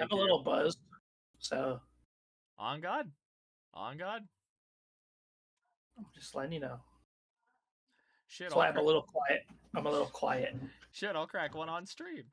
I'm a little buzzed, so On God. On God. I'm just letting you know. Shit, That's why I'm a little quiet. I'm a little quiet. Shit, I'll crack one on stream.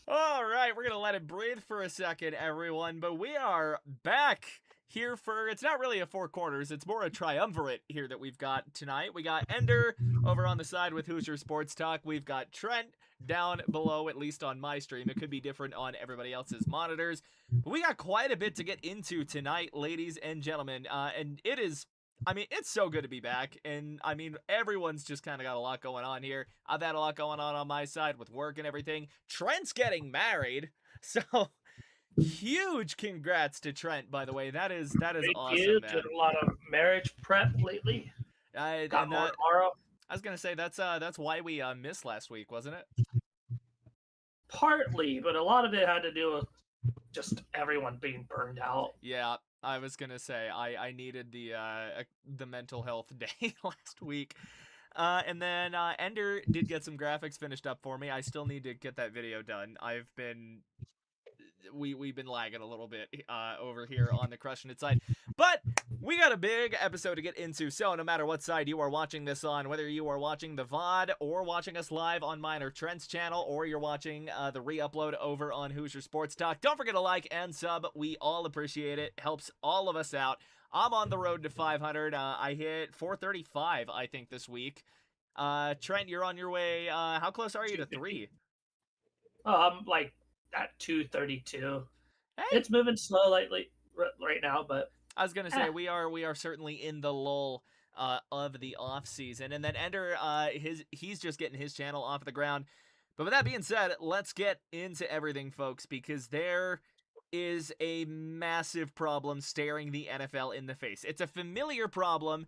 All right, we're going to let it breathe for a second, everyone, but we are back here for, it's not really a four quarters, it's more a triumvirate here that we've got tonight. We got Ender over on the side with Hoosier Sports Talk. We've got Trent down below, at least on my stream. It could be different on everybody else's monitors. But we got quite a bit to get into tonight, ladies and gentlemen, and it is, I mean, it's so good to be back, and I mean, everyone's just kind of got a lot going on here. I've had a lot going on my side with work and everything. Trent's getting married, so huge congrats to Trent, by the way. That is awesome, man. Did a lot of marriage prep lately. Got more tomorrow. I was gonna say that's why we missed last week, wasn't it? Partly, but a lot of it had to do with just everyone being burned out. Yeah, I was gonna say I needed the mental health day last week. And then Ender did get some graphics finished up for me. I still need to get that video done. We've been lagging a little bit over here on the Crushinitshow side, but we got a big episode to get into. So no matter what side you are watching this on, whether you are watching the VOD or watching us live on mine or Trent's channel, or you're watching the re-upload over on Hoosier Sports Talk, don't forget to like and sub. We all appreciate it. Helps all of us out. I'm on the road to 500. I hit 435, I think, this week. Trent, you're on your way. How close are you to 3? I'm like at 232. Hey. It's moving slow lately right now, but I was gonna say we are certainly in the lull of the off season, and then Ender he's just getting his channel off the ground. But with that being said, let's get into everything, folks, because there is a massive problem staring the NFL in the face. It's a familiar problem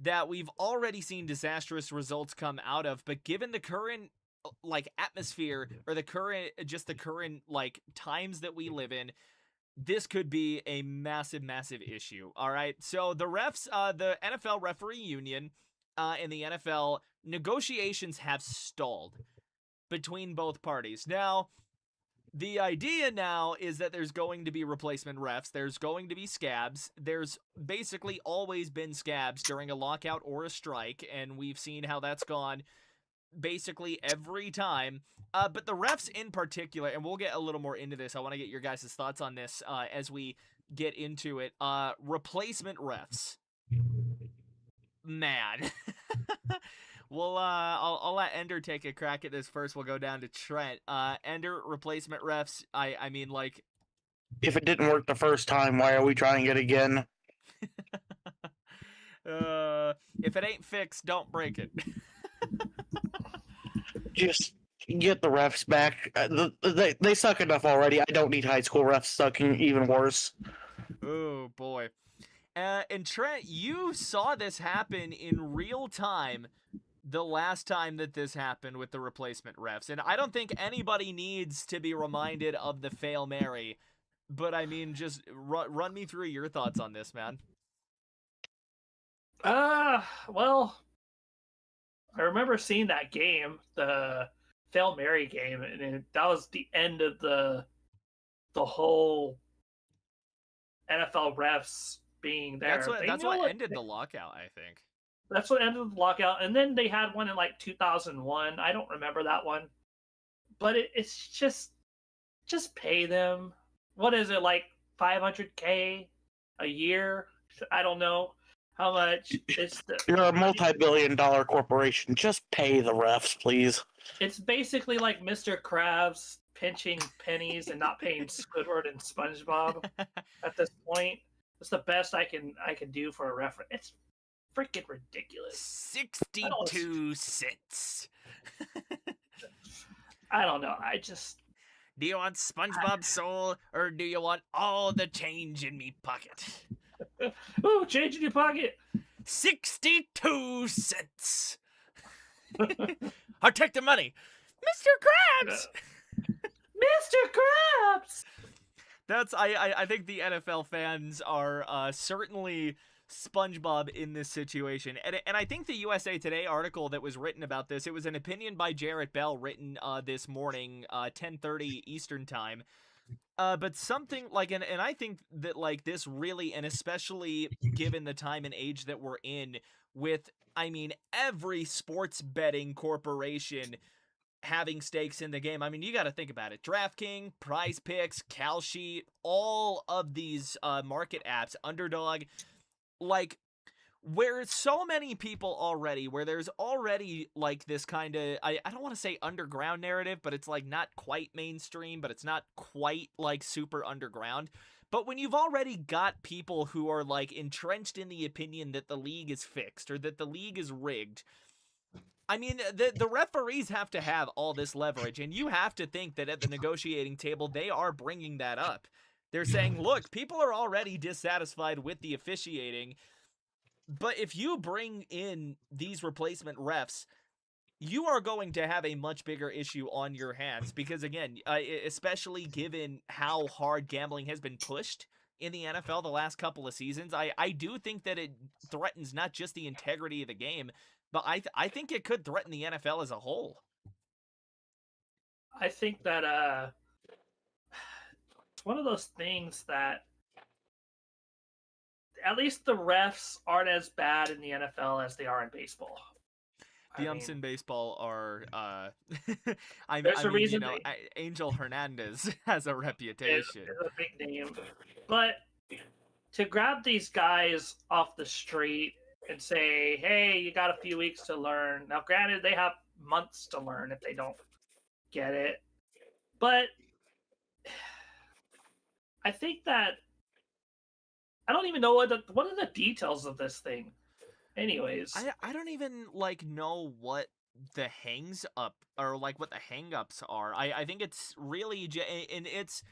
that we've already seen disastrous results come out of, but given the current atmosphere or the current times that we live in, this could be a massive issue. All right, so the refs, the NFL referee union and the NFL negotiations have stalled between both parties. Now, the idea now is that there's going to be replacement refs. There's going to be scabs. There's basically always been scabs during a lockout or a strike, and we've seen how that's gone basically every time. But the refs in particular, and we'll get a little more into this. I want to get your guys' thoughts on this as we get into it. Replacement refs. Man. Well, I'll let Ender take a crack at this first. We'll go down to Trent. Ender, replacement refs. I mean, like, if it didn't work the first time, why are we trying it again? If it ain't fixed, don't break it. Just get the refs back. They suck enough already. I don't need high school refs sucking even worse. Oh, boy. And Trent, you saw this happen in real time the last time that this happened with the replacement refs. And I don't think anybody needs to be reminded of the Fail Mary. But, I mean, just run me through your thoughts on this, man. Well, I remember seeing that game, the Fail Mary game, and that was the end of the whole NFL refs being there. That's what ended the lockout, I think. That's what ended the lockout. And then they had one in like 2001. I don't remember that one. But it's just pay them. What is it, like $500K a year? I don't know how much. You're a multi-billion-dollar corporation. Just pay the refs, please. It's basically like Mr. Krabs pinching pennies and not paying Squidward and SpongeBob at this point. It's the best I can do for a reference. It's freaking ridiculous. 62 cents. I don't know. Do you want SpongeBob's soul, or do you want all the change in me pocket? Ooh, change in your pocket. 62 cents. I'll take the money. Mr. Krabs! Mr. Krabs! I think the NFL fans are certainly SpongeBob in this situation. And I think the USA Today article that was written about this, it was an opinion by Jarrett Bell written this morning, 10:30 Eastern time. But something like, and I think that like this really, and especially given the time and age that we're in with, I mean, every sports betting corporation having stakes in the game. I mean, you got to think about it. DraftKings, Prize Picks, Kalshi, all of these market apps, Underdog, like where so many people already, where there's already like this kind of, I don't want to say underground narrative, but it's like not quite mainstream, but it's not quite like super underground. But when you've already got people who are like entrenched in the opinion that the league is fixed or that the league is rigged, I mean, the referees have to have all this leverage, and you have to think that at the negotiating table, they are bringing that up. They're saying, look, people are already dissatisfied with the officiating, but if you bring in these replacement refs, you are going to have a much bigger issue on your hands because, again, especially given how hard gambling has been pushed in the NFL the last couple of seasons, I do think that it threatens not just the integrity of the game, but I think it could threaten the NFL as a whole. I think that it's one of those things that at least the refs aren't as bad in the NFL as they are in baseball. The umps in baseball are, there's a reason Angel Hernandez has a reputation. Is a big name. But to grab these guys off the street and say, hey, you got a few weeks to learn. Now, granted, they have months to learn if they don't get it. But I think that I don't even know what are the details of this thing. Anyways, I don't even like know what the hangs up or like what the hang-ups are. I think it's really and it's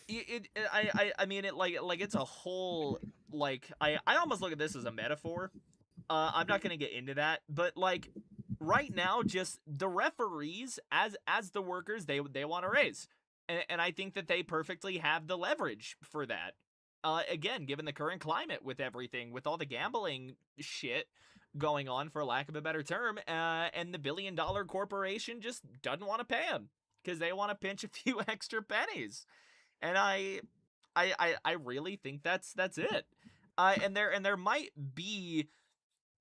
I mean it like it's a whole like I almost look at this as a metaphor. I'm not gonna get into that, but like right now, just the referees as the workers, they want to raise, and I think that they perfectly have the leverage for that. Again, given the current climate with everything, with all the gambling shit going on, for lack of a better term, and the billion-dollar corporation just doesn't want to pay them because they want to pinch a few extra pennies, and I really think that's it. And there might be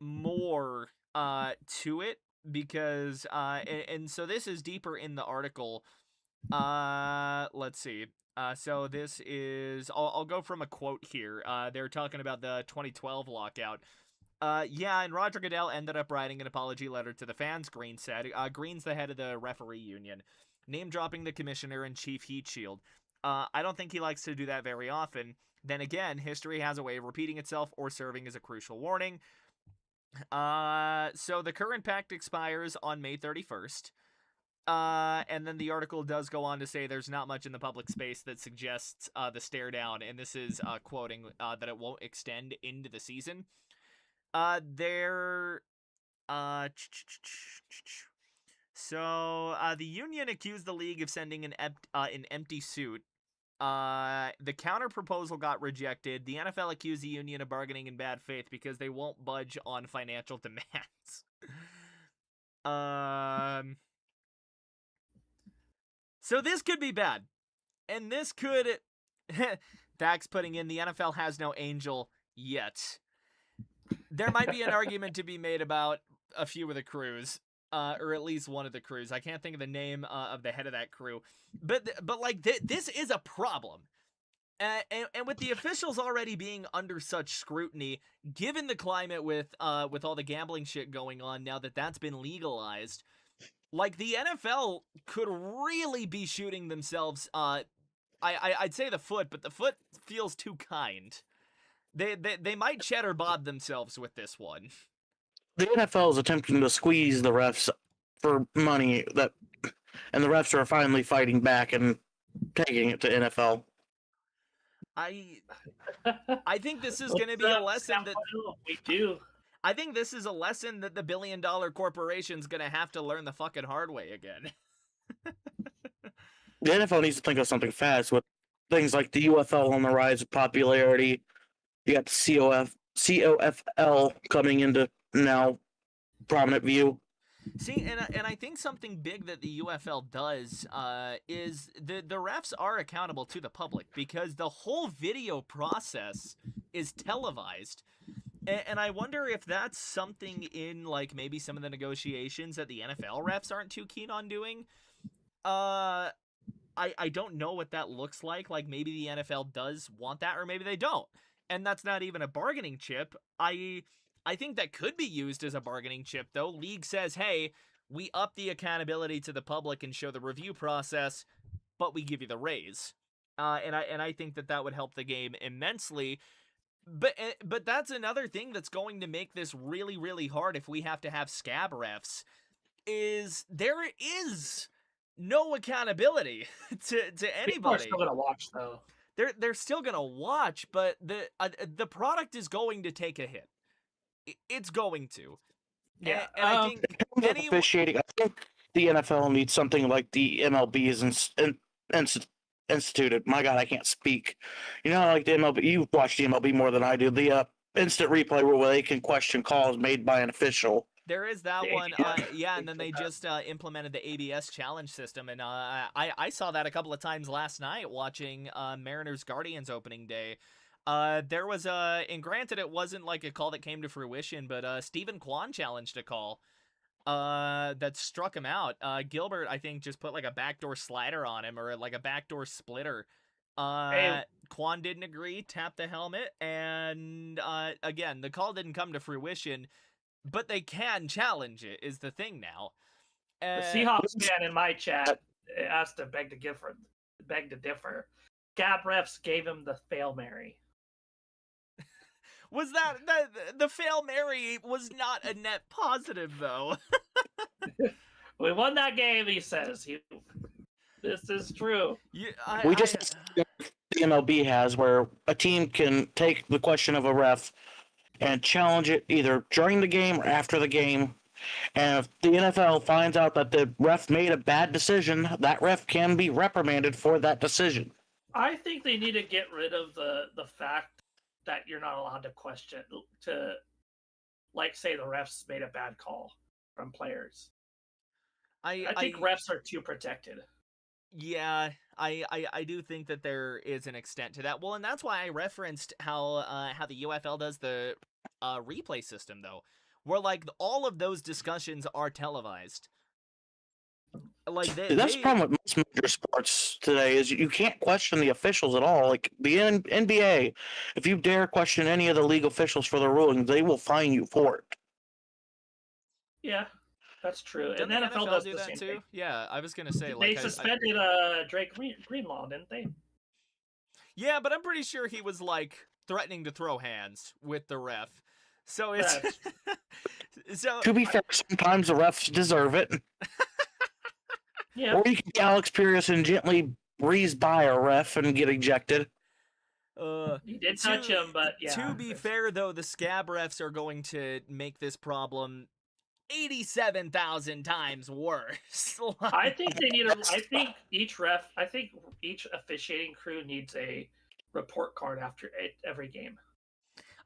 more to it because and so this is deeper in the article. Let's see. So this is, I'll go from a quote here. They're talking about the 2012 lockout. Yeah, and Roger Goodell ended up writing an apology letter to the fans, Green said. Green's the head of the referee union, name-dropping the commissioner and Chief Heat Shield. I don't think he likes to do that very often. Then again, history has a way of repeating itself or serving as a crucial warning. So the current pact expires on May 31st. And then the article does go on to say there's not much in the public space that suggests the stare down, and this is quoting that it won't extend into the season. So the union accused the league of sending an empty suit. The counter proposal got rejected. The NFL accused the union of bargaining in bad faith because they won't budge on financial demands. So this could be bad. And this could... Dax putting in, the NFL has no angel yet. There might be an argument to be made about a few of the crews. Or at least one of the crews. I can't think of the name of the head of that crew. But like, this is a problem. And with the officials already being under such scrutiny, given the climate with all the gambling shit going on now that that's been legalized... Like, the NFL could really be shooting themselves, I'd say the foot, but the foot feels too kind. They might cheddar bob themselves with this one. The NFL is attempting to squeeze the refs for money, and the refs are finally fighting back and taking it to NFL. I think this is going to be a lesson that... We do. I think this is a lesson that the billion-dollar corporation's gonna have to learn the fucking hard way again. The NFL needs to think of something fast with things like the UFL on the rise of popularity. You got the COFL coming into now prominent view. See, and I think something big that the UFL does is the refs are accountable to the public because the whole video process is televised. And I wonder if that's something in, like, maybe some of the negotiations that the NFL refs aren't too keen on doing. I don't know what that looks like. Like, maybe the NFL does want that, or maybe they don't. And that's not even a bargaining chip. I think that could be used as a bargaining chip, though. League says, hey, we up the accountability to the public and show the review process, but we give you the raise. And I think that would help the game immensely. But that's another thing that's going to make this really, really hard if we have to have scab refs, is there is no accountability to anybody. People are still going to watch, though. They're still going to watch, but the product is going to take a hit. It's going to. Yeah. And I think officiating, I think the NFL needs something like the MLB is instituted. My God, I can't speak. You know, like the MLB, you watch the MLB more than I do. The instant replay rule where they can question calls made by an official. There is that one, yeah, and then they just implemented the ABS challenge system, and I saw that a couple of times last night watching Mariners Guardians opening day. There was and granted it wasn't like a call that came to fruition, but Stephen Kwan challenged a call that struck him out. Gilbert, I think, just put like a backdoor slider on him, or like a backdoor splitter. Kwan didn't agree, tapped the helmet, and again, the call didn't come to fruition, but they can challenge it, is the thing now. The Seahawks fan in my chat asked to beg to differ. Scab refs gave him the Fail Mary. Was that the Fail Mary was not a net positive, though? We won that game, he says. This is true. The MLB has, where a team can take the question of a ref and challenge it either during the game or after the game. And if the NFL finds out that the ref made a bad decision, that ref can be reprimanded for that decision. I think they need to get rid of the fact that you're not allowed to question, to, like, say the refs made a bad call from players. I think refs are too protected. Yeah, I do think that there is an extent to that. Well, and that's why I referenced how the UFL does the replay system, though, where like all of those discussions are televised. Like that's the problem with most major sports today, is you can't question the officials at all. Like the NBA, if you dare question any of the league officials for their rulings, they will fine you for it. Yeah, that's true. Doesn't and the NFL does do the that same too? thing. Yeah, I was gonna say They like suspended Drake Greenlaw, didn't they? Yeah, but I'm pretty sure he was like threatening to throw hands with the ref. So it's so to be fair, sometimes the refs deserve it. Yeah. Or you can Alex Pearson gently breeze by a ref and get ejected. He did touch him, but yeah. To be fair, though, the scab refs are going to make this problem 87,000 times worse. I think they need I think each officiating crew needs a report card after every game.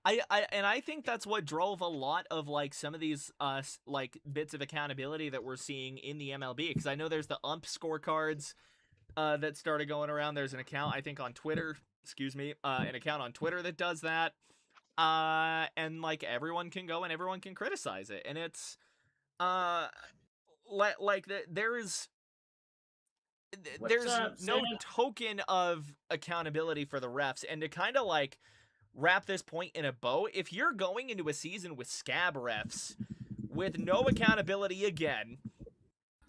I think that's what drove a lot of like some of these like bits of accountability that we're seeing in the MLB, because I know there's the ump scorecards that started going around. There's an account, I think, on Twitter, an account on Twitter that does that, and like everyone can go and everyone can criticize it, and it's there's no token of accountability for the refs. And to kind of like wrap this point in a bow, if you're going into a season with scab refs with no accountability again,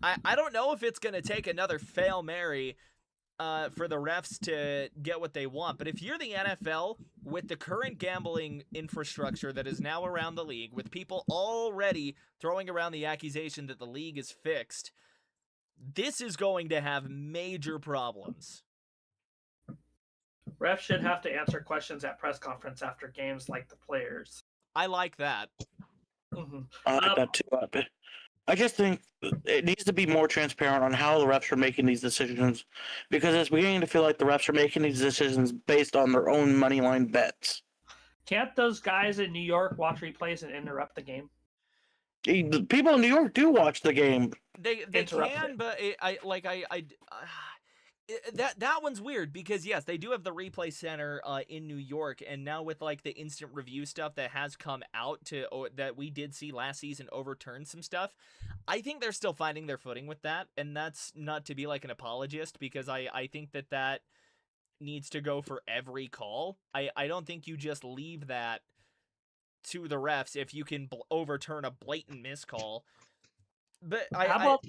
I don't know if it's going to take another Fail Mary for the refs to get what they want. But if you're the NFL, with the current gambling infrastructure that is now around the league, with people already throwing around the accusation that the league is fixed, this is going to have major problems. Refs should have to answer questions at press conference after games like the players. I like that. Mm-hmm. I like that too. I just think it needs to be more transparent on how the refs are making these decisions, because it's beginning to feel like the refs are making these decisions based on their own money line bets. Can't those guys in New York watch replays and interrupt the game? The people in New York do watch the game. They can, but that one's weird because yes, they do have the replay center in New York, and now with like the instant review stuff that has come out that we did see last season overturn some stuff. I think they're still finding their footing with that, and that's not to be like an apologist because I think that needs to go for every call. I don't think you just leave that to the refs if you can overturn a blatant miscall. But how about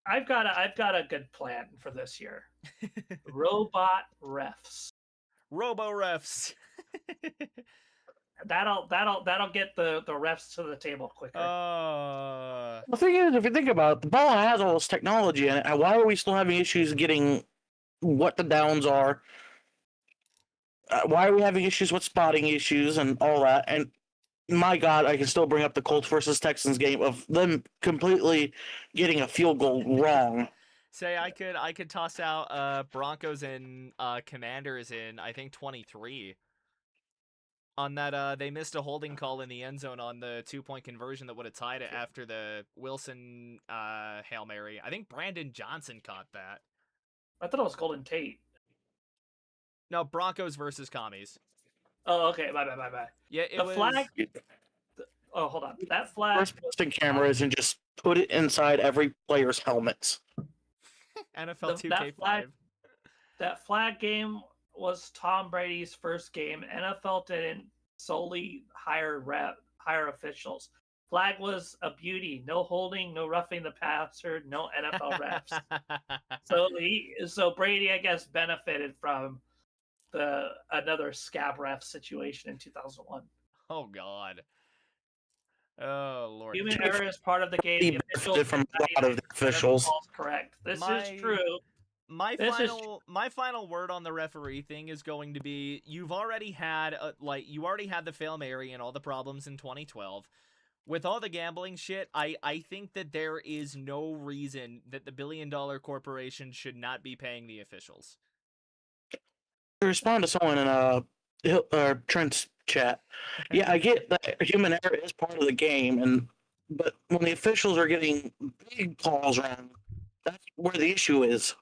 I've got a good plan for this year. Robot refs. Robo refs. That'll get the refs to the table quicker. The thing is, if you think about it, the ball has all this technology in it. Why are we still having issues getting what the downs are? Why are we having issues with spotting issues and all that? And my God, I can still bring up the Colts versus Texans game of them completely getting a field goal wrong. Say I could toss out Broncos and Commanders in I think 23. On that, they missed a holding call in the end zone on the 2-point conversion that would have tied it after the Wilson Hail Mary. I think Brandon Johnson caught that. I thought it was Golden Tate. No, Broncos versus Commies. Oh, okay. Bye. Yeah, it was... flag. Oh, hold on. That flag. First posting cameras and just put it inside every player's helmets. NFL 2K5. That flag game was Tom Brady's first game. NFL didn't solely hire officials. Flag was a beauty. No holding, no roughing the passer, no NFL refs. So Brady, I guess, benefited from another scab ref situation in 2001. Oh God. Oh Lord. Human error is part of the game. The benefited from a lot of the officials. Correct. This is true. My final word on the referee thing is going to be: you've already had the Hail Mary and all the problems in 2012. With all the gambling shit, I think that there is no reason that the billion-dollar corporation should not be paying the officials. To respond to someone in Trent's chat, yeah, I get that human error is part of the game, but when the officials are getting big calls wrong, that's where the issue is.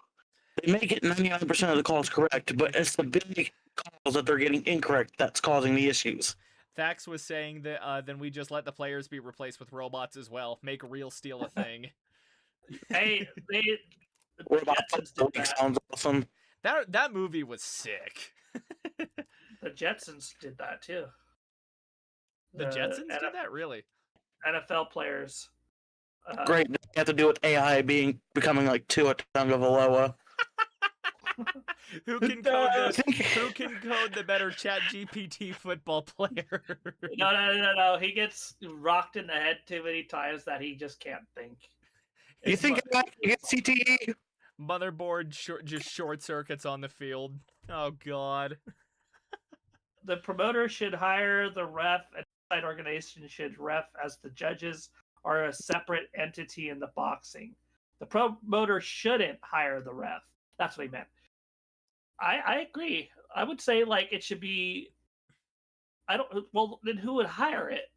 They may get 99% of the calls correct, but it's the big calls that they're getting incorrect that's causing the issues. Thax was saying that then we just let the players be replaced with robots as well. Make real steel a thing. Hey, the Jetsons did that. Sounds awesome. That movie was sick. The Jetsons did that too. The Jetsons did that, really? NFL players. Great. They have to do with AI becoming like Tua Tagovailoa. Who can code the better ChatGPT football player? No. He gets rocked in the head too many times that he just can't think. You think I can get CTE? Motherboard just short circuits on the field. Oh God. The promoter should hire the ref, and the outside organization should ref, as the judges are a separate entity in the boxing. The promoter shouldn't hire the ref. That's what he meant. I agree. I would say it should be. Well, then who would hire it?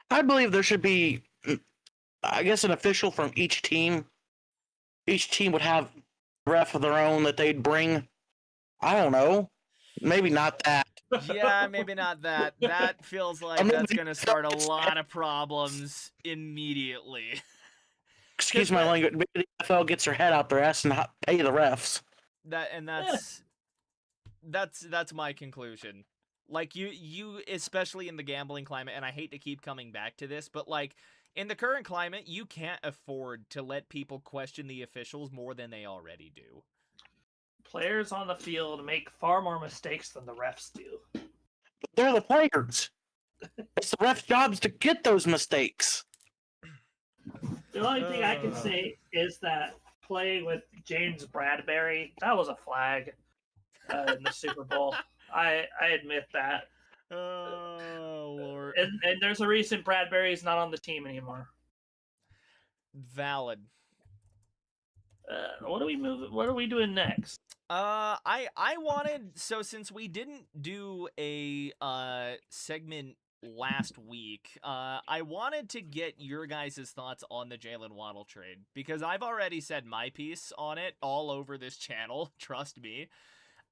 I believe there should be, I guess, an official from each team. Each team would have a ref of their own that they'd bring. I don't know. Maybe not that. Yeah, maybe not that. That feels like that's going to start a lot of problems immediately. Excuse my language. Maybe the NFL gets their head out their ass and not pay the refs. That's my conclusion. You especially in the gambling climate, and I hate to keep coming back to this, but in the current climate, you can't afford to let people question the officials more than they already do. Players on the field make far more mistakes than the refs do. But they're the players. It's the refs' jobs to get those mistakes. The only thing I can say is that play with James Bradbury, that was a flag in the Super Bowl. I admit that. Oh, Lord. And there's a reason Bradbury's not on the team anymore. Valid. What are we doing next? I wanted, so since we didn't do a segment last week, I wanted to get your guys' thoughts on the Jaylen Waddle trade, because I've already said my piece on it all over this channel, trust me.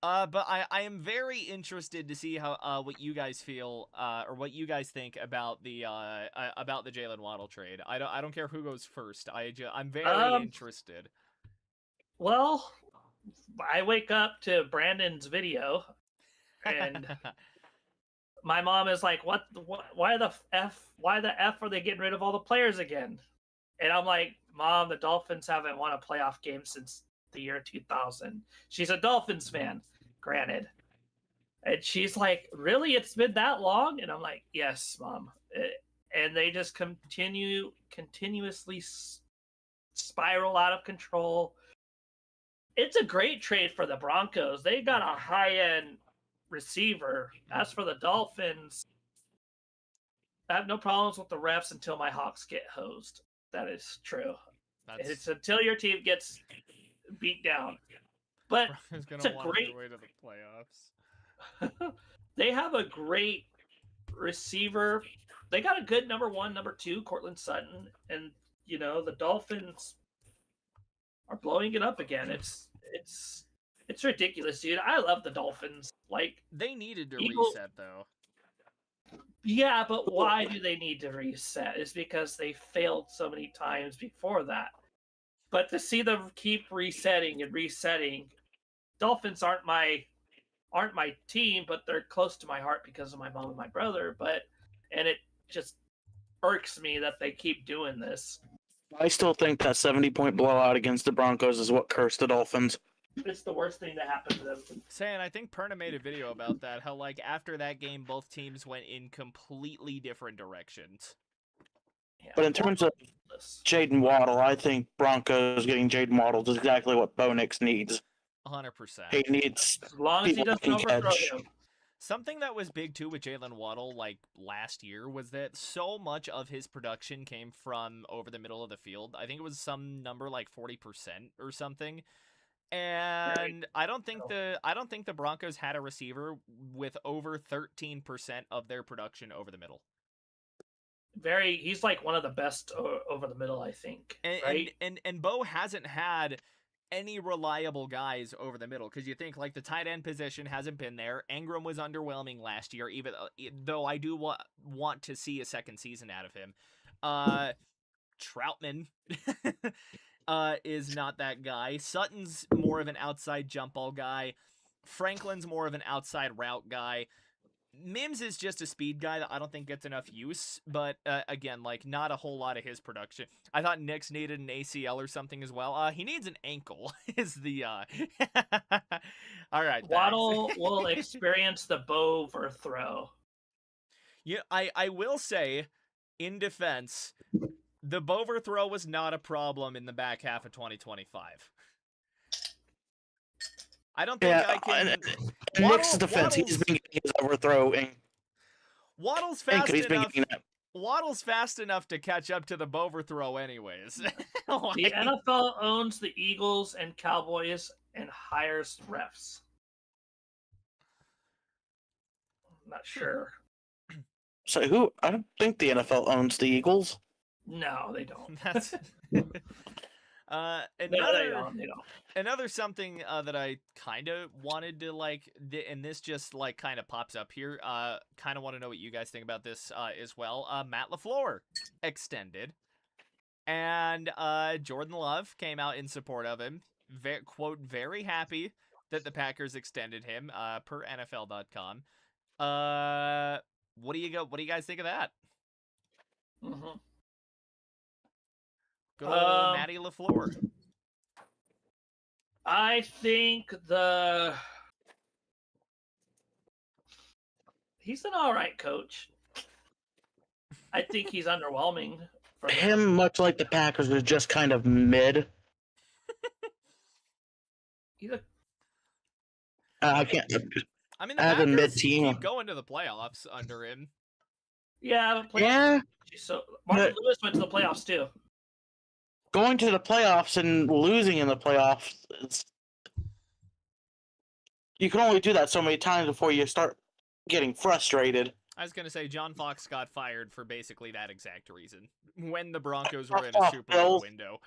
But I am very interested to see how what you guys feel or what you guys think about the Jaylen Waddle trade. I don't care who goes first. I'm very interested. Well, I wake up to Brandon's video, and my mom is like, "What? Why the f? Why the f are they getting rid of all the players again?" And I'm like, "Mom, the Dolphins haven't won a playoff game since the year 2000." She's a Dolphins fan, granted, and she's like, "Really? It's been that long?" And I'm like, "Yes, Mom." And they just continuously spiral out of control. It's a great trade for the Broncos. They got a high-end receiver. As for the Dolphins, I have no problems with the refs until my Hawks get hosed. That is true. It's until your team gets beat down. But it's a great way to the playoffs. They have a great receiver. They got a good number 1, number 2, Cortland Sutton, and the Dolphins are blowing it up again. It's ridiculous, dude. I love the Dolphins. Like, they needed to reset though. Yeah, but why do they need to reset? It's because they failed so many times before that. But to see them keep resetting and resetting, Dolphins aren't my team, but they're close to my heart because of my mom and my brother. And it just irks me that they keep doing this. I still think that 70-point blowout against the Broncos is what cursed the Dolphins. It's the worst thing that happened to them. Saying, I think Perna made a video about that, how, like, after that game, both teams went in completely different directions. Yeah. But in terms of Jaylen Waddle, I think Broncos getting Jaylen Waddle is exactly what Bo Nix needs. 100%. He needs as long as he doesn't overthrow him. Something that was big, too, with Jaylen Waddle, like, last year, was that so much of his production came from over the middle of the field. I think it was some number like 40% or something. And I don't think the Broncos had a receiver with over 13% of their production over the middle. He's like one of the best over the middle, I think. Right? And Bo hasn't had any reliable guys over the middle, because you think, like, the tight end position hasn't been there. Ingram was underwhelming last year, even though I do want to see a second season out of him. Troutman is not that guy. Sutton's more of an outside jump ball guy. Franklin's more of an outside route guy. Mims is just a speed guy that I don't think gets enough use, but again, like, not a whole lot of his production. I thought Nix needed an ACL or something as well. He needs an ankle, is the all right. Waddle will experience the Bo overthrow. Yeah, I will say, in defense, the overthrow was not a problem in the back half of 2025. I don't think I can. In Nick's defense, he's been getting his overthrow. Waddle's fast enough. Waddle's fast enough to catch up to the overthrow, anyways. The NFL owns the Eagles and Cowboys and hires refs. I'm not sure. So who? I don't think the NFL owns the Eagles. No, they don't. That's another something that I kind of wanted to, like, and this just, like, kind of pops up here. Kind of want to know what you guys think about this as well. Matt LaFleur extended, and Jordan Love came out in support of him. Quote, very happy that the Packers extended him, per NFL.com. What do you guys think of that? Mm-hmm. Good old Matty LaFleur. I think he's an all right coach. I think he's underwhelming. For him, much like the Packers, was just kind of mid. I can't. I mean, the Packers keep going to the playoffs under him. Yeah, So Marvin Lewis went to the playoffs too. Going to the playoffs and losing in the playoffs, you can only do that so many times before you start getting frustrated. I was going to say John Fox got fired for basically that exact reason when the Broncos were in a Super Bowl window.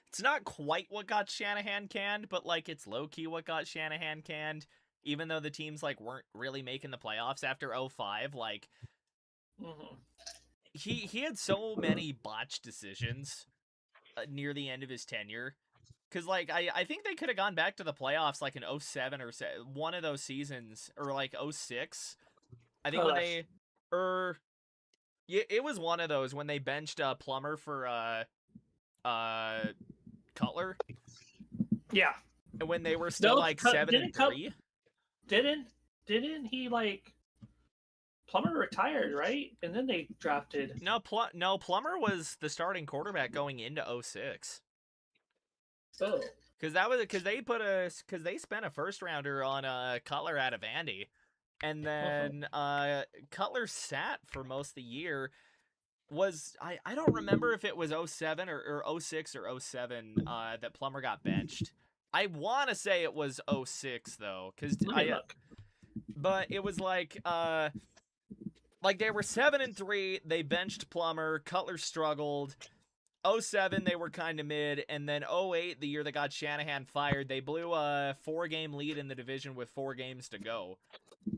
It's not quite what got Shanahan canned, but like it's low-key what got Shanahan canned, even though the teams like weren't really making the playoffs after 05. Like he had so many botched decisions near the end of his tenure. Because, like, I think they could have gone back to the playoffs, like, in 07 or one of those seasons, or, like, 06. I think when they, yeah, it was one of those when they benched Plummer for Cutler. Yeah. And when they were still, like, 7-3. Didn't he, like, Plummer retired, right? And then they drafted... No, Plummer was the starting quarterback going into 06. Oh. Because they spent a first rounder on Cutler out of Vandy, and then Cutler sat for most of the year. I don't remember if it was 07 or 06 or 07 that Plummer got benched. I want to say it was 06 though, but it was like they were 7-3. They benched Plummer. Cutler struggled. 07, they were kind of mid, and then 08, the year that got Shanahan fired, they blew a 4-game lead in the division with 4 games to go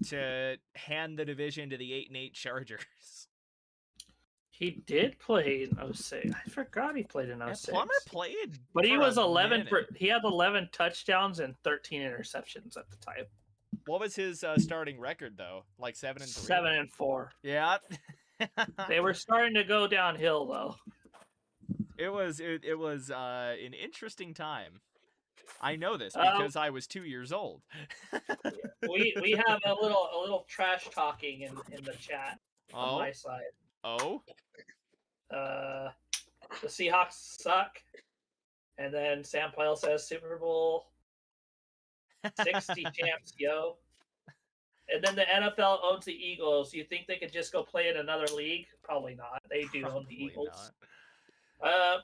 to hand the division to the 8-8 Chargers. He did play in 06. I forgot he played in 06. Yeah, Plummer played, but he was 11. He had 11 touchdowns and 13 interceptions at the time. What was his starting record though? Like 7-3. 7-4. Yeah. They were starting to go downhill though. It was an interesting time. I know this because I was 2 years old. we have a little trash talking in the chat on my side. Oh. The Seahawks suck, and then Sam Pyle says Super Bowl 60 champs, yo. And then the NFL owns the Eagles. You think they could just go play in another league? Probably not. They do own the Eagles. Not.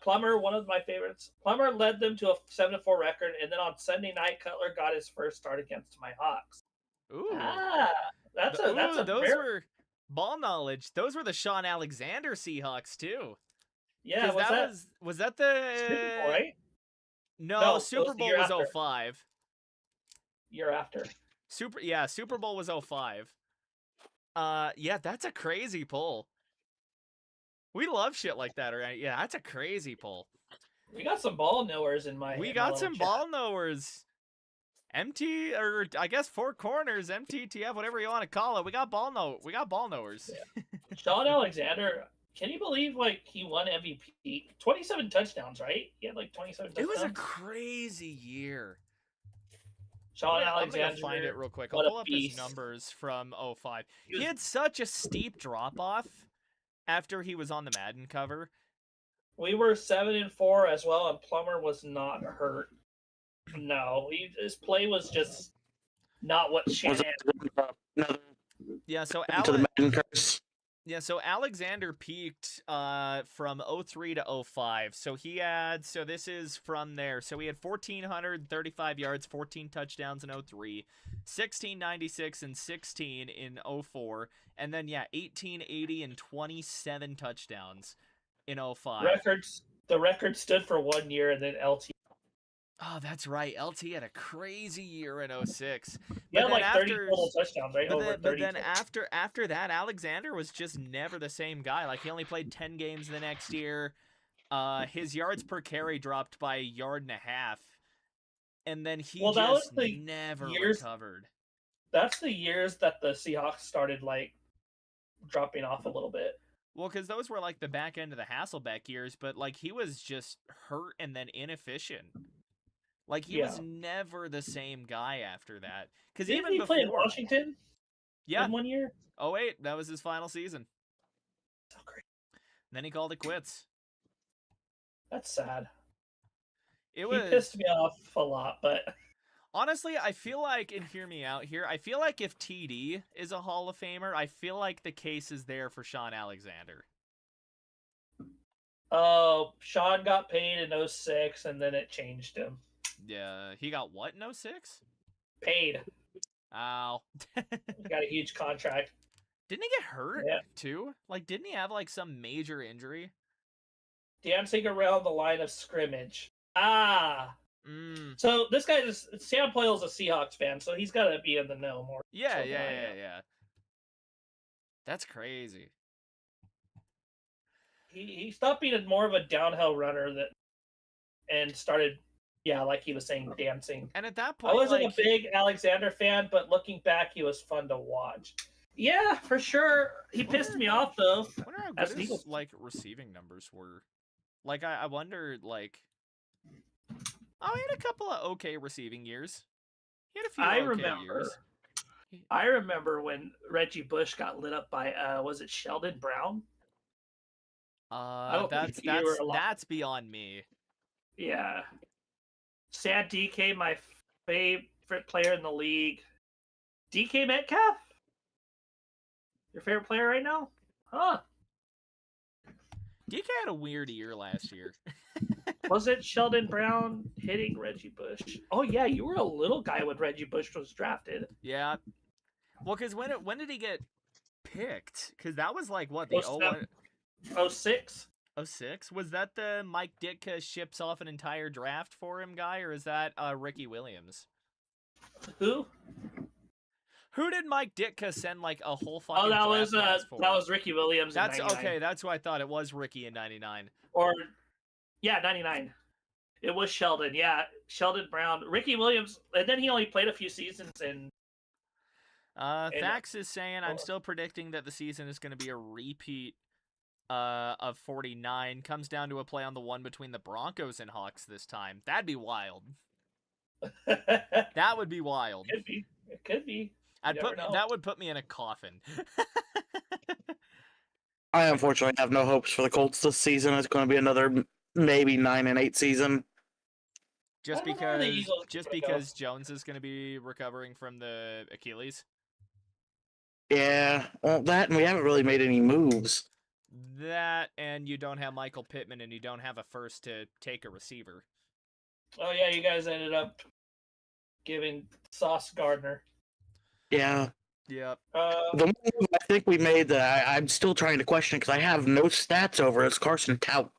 Plummer, one of my favorites. Plummer led them to a 7-4 record, and then on Sunday night, Cutler got his first start against my Hawks. Ooh, those were ball knowledge. Those were the Sean Alexander Seahawks too. Yeah, was that the Super Bowl, right? No, Super Bowl was 05. Year after. Super Bowl was 05. Yeah, that's a crazy pull. We love shit like that, right? Yeah, that's a crazy pull. We got some ball knowers in my. We got some ball knowers. Or I guess Four Corners, MTTF, whatever you want to call it. We got ball knowers. Yeah. Sean Alexander, can you believe he won MVP? 27 touchdowns, right? He had 27 touchdowns. It was a crazy year. Sean Alexander. I'm gonna find it real quick. I'll pull up his numbers from 05. He had such a steep drop off after he was on the Madden cover. We were 7-4 as well, and Plummer was not hurt. No, his play was just not what Shanahan. Yeah, so Alexander peaked from 03 to 05. So this is from there. So he had 1,435 yards, 14 touchdowns in 03, 1,696 and 16 in 04, and then 1,880 and 27 touchdowns in 05. The record stood for 1 year, and then LT. Oh, that's right. LT had a crazy year in 06. Yeah, 30 total touchdowns, right? But then after that, Alexander was just never the same guy. He only played 10 games the next year. His yards per carry dropped by 1.5 yards. And then he never recovered. That's the years that the Seahawks started, dropping off a little bit. Well, because those were, the back end of the Hasselbeck years, but, he was just hurt and then inefficient. He was never the same guy after that. Because even he play in Washington? Yeah. In 1 year? Oh, wait. That was his final season. So great. Then he called it quits. That's sad. He pissed me off a lot, but... Honestly, I feel like, and hear me out here, I feel like if TD is a Hall of Famer, I feel like the case is there for Sean Alexander. Oh, Sean got paid in 06, and then it changed him. Yeah, he got what in 06? Paid. Ow. He got a huge contract. Didn't he get hurt too? Like, didn't he have like some major injury? Dancing around the line of scrimmage. Ah. Mm. So this guy is Sam Poyle's a Seahawks fan, so he's got to be in the know more. Yeah. That's crazy. He stopped being more of a downhill runner and started, like he was saying, dancing. And at that point, I wasn't a big Alexander fan, but looking back, he was fun to watch. Yeah, for sure. He pissed me off though. I wonder how good his receiving numbers were. Like, I wonder, like, he had a couple of okay receiving years. He had a few years. I remember when Reggie Bush got lit up by was it Sheldon Brown? That's beyond me. Yeah. Sad DK, my favorite player in the league. DK Metcalf? Your favorite player right now? Huh. DK had a weird year last year. Was it Sheldon Brown hitting Reggie Bush? Oh yeah, you were a little guy when Reggie Bush was drafted. Yeah. Well, because when did he get picked? Because that was like, what, the 06? 06? Was that the Mike Ditka ships off an entire draft for him guy, or is that Ricky Williams? Who? Who did Mike Ditka send like a whole fucking? Oh, that was Ricky Williams. That's in 99. Okay. That's who I thought it was. Ricky in 99. 99. It was Sheldon. Yeah, Sheldon Brown, Ricky Williams, and then he only played a few seasons in. Thax is saying I'm still predicting that the season is going to be a repeat of 49. Comes down to a play on the one between the Broncos and Hawks this time. That'd be wild. That would be wild. It could be. That would put me in a coffin. I unfortunately have no hopes for the Colts this season. It's going to be another maybe 9-8 season. Just because Jones is going to be recovering from the Achilles. Yeah, well, that and we haven't really made any moves. That and you don't have Michael Pittman and you don't have a first to take a receiver. Oh yeah, you guys ended up giving Sauce Gardner. Yeah. Yep. The one move I think we made that I'm still trying to question because I have no stats over is Carson Tout.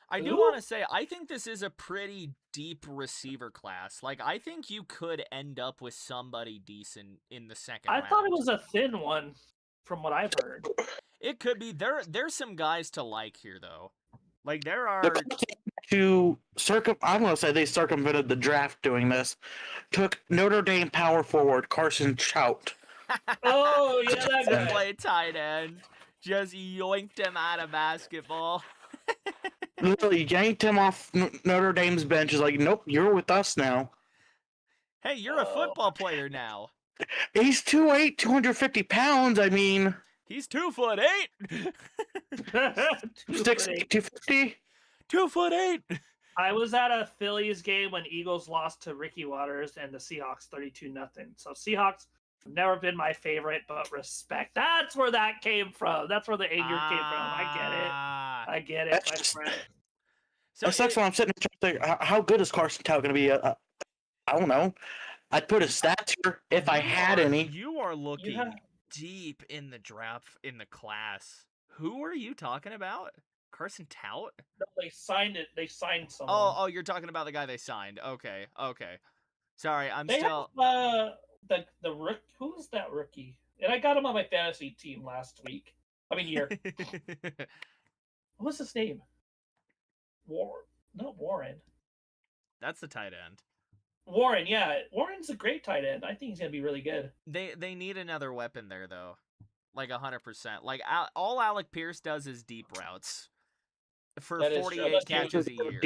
I do want to say, I think this is a pretty deep receiver class. Like, I think you could end up with somebody decent in the second round. I thought it was a thin one, from what I've heard. It could be. There's some guys to like here, though. Like, there are... I'm going to say they circumvented the draft doing this. Took Notre Dame power forward Carson Tout. Oh, yeah, that guy. Play tight end. Just yoinked him out of basketball. Literally yanked him off Notre Dame's bench. Is like, nope, you're with us now. Hey, you're a football player now. He's 2'8", 250 pounds. I mean, he's 2'8". 250. 2'8". I was at a Phillies game when Eagles lost to Ricky Waters and the Seahawks 32-0. So Seahawks have never been my favorite, but respect. That's where that came from. That's where the anger came from. I get it, my friend. So that's when I'm sitting there thinking, how good is Carson Tout going to be? I don't know. I'd put his stats here if I had any. You are looking deep in the draft, in the class. Who are you talking about? Carson Tout? No, they signed it. They signed someone. Oh, you're talking about the guy they signed. Okay. Sorry, Have, the rook. Who's that rookie? And I got him on my fantasy team last week. Here. What's his name? Warren. That's the tight end. Warren, yeah. Warren's a great tight end. I think he's going to be really good. They need another weapon there, though. Like 100%. Like, all Alec Pierce does is deep routes. For 48 catches a year.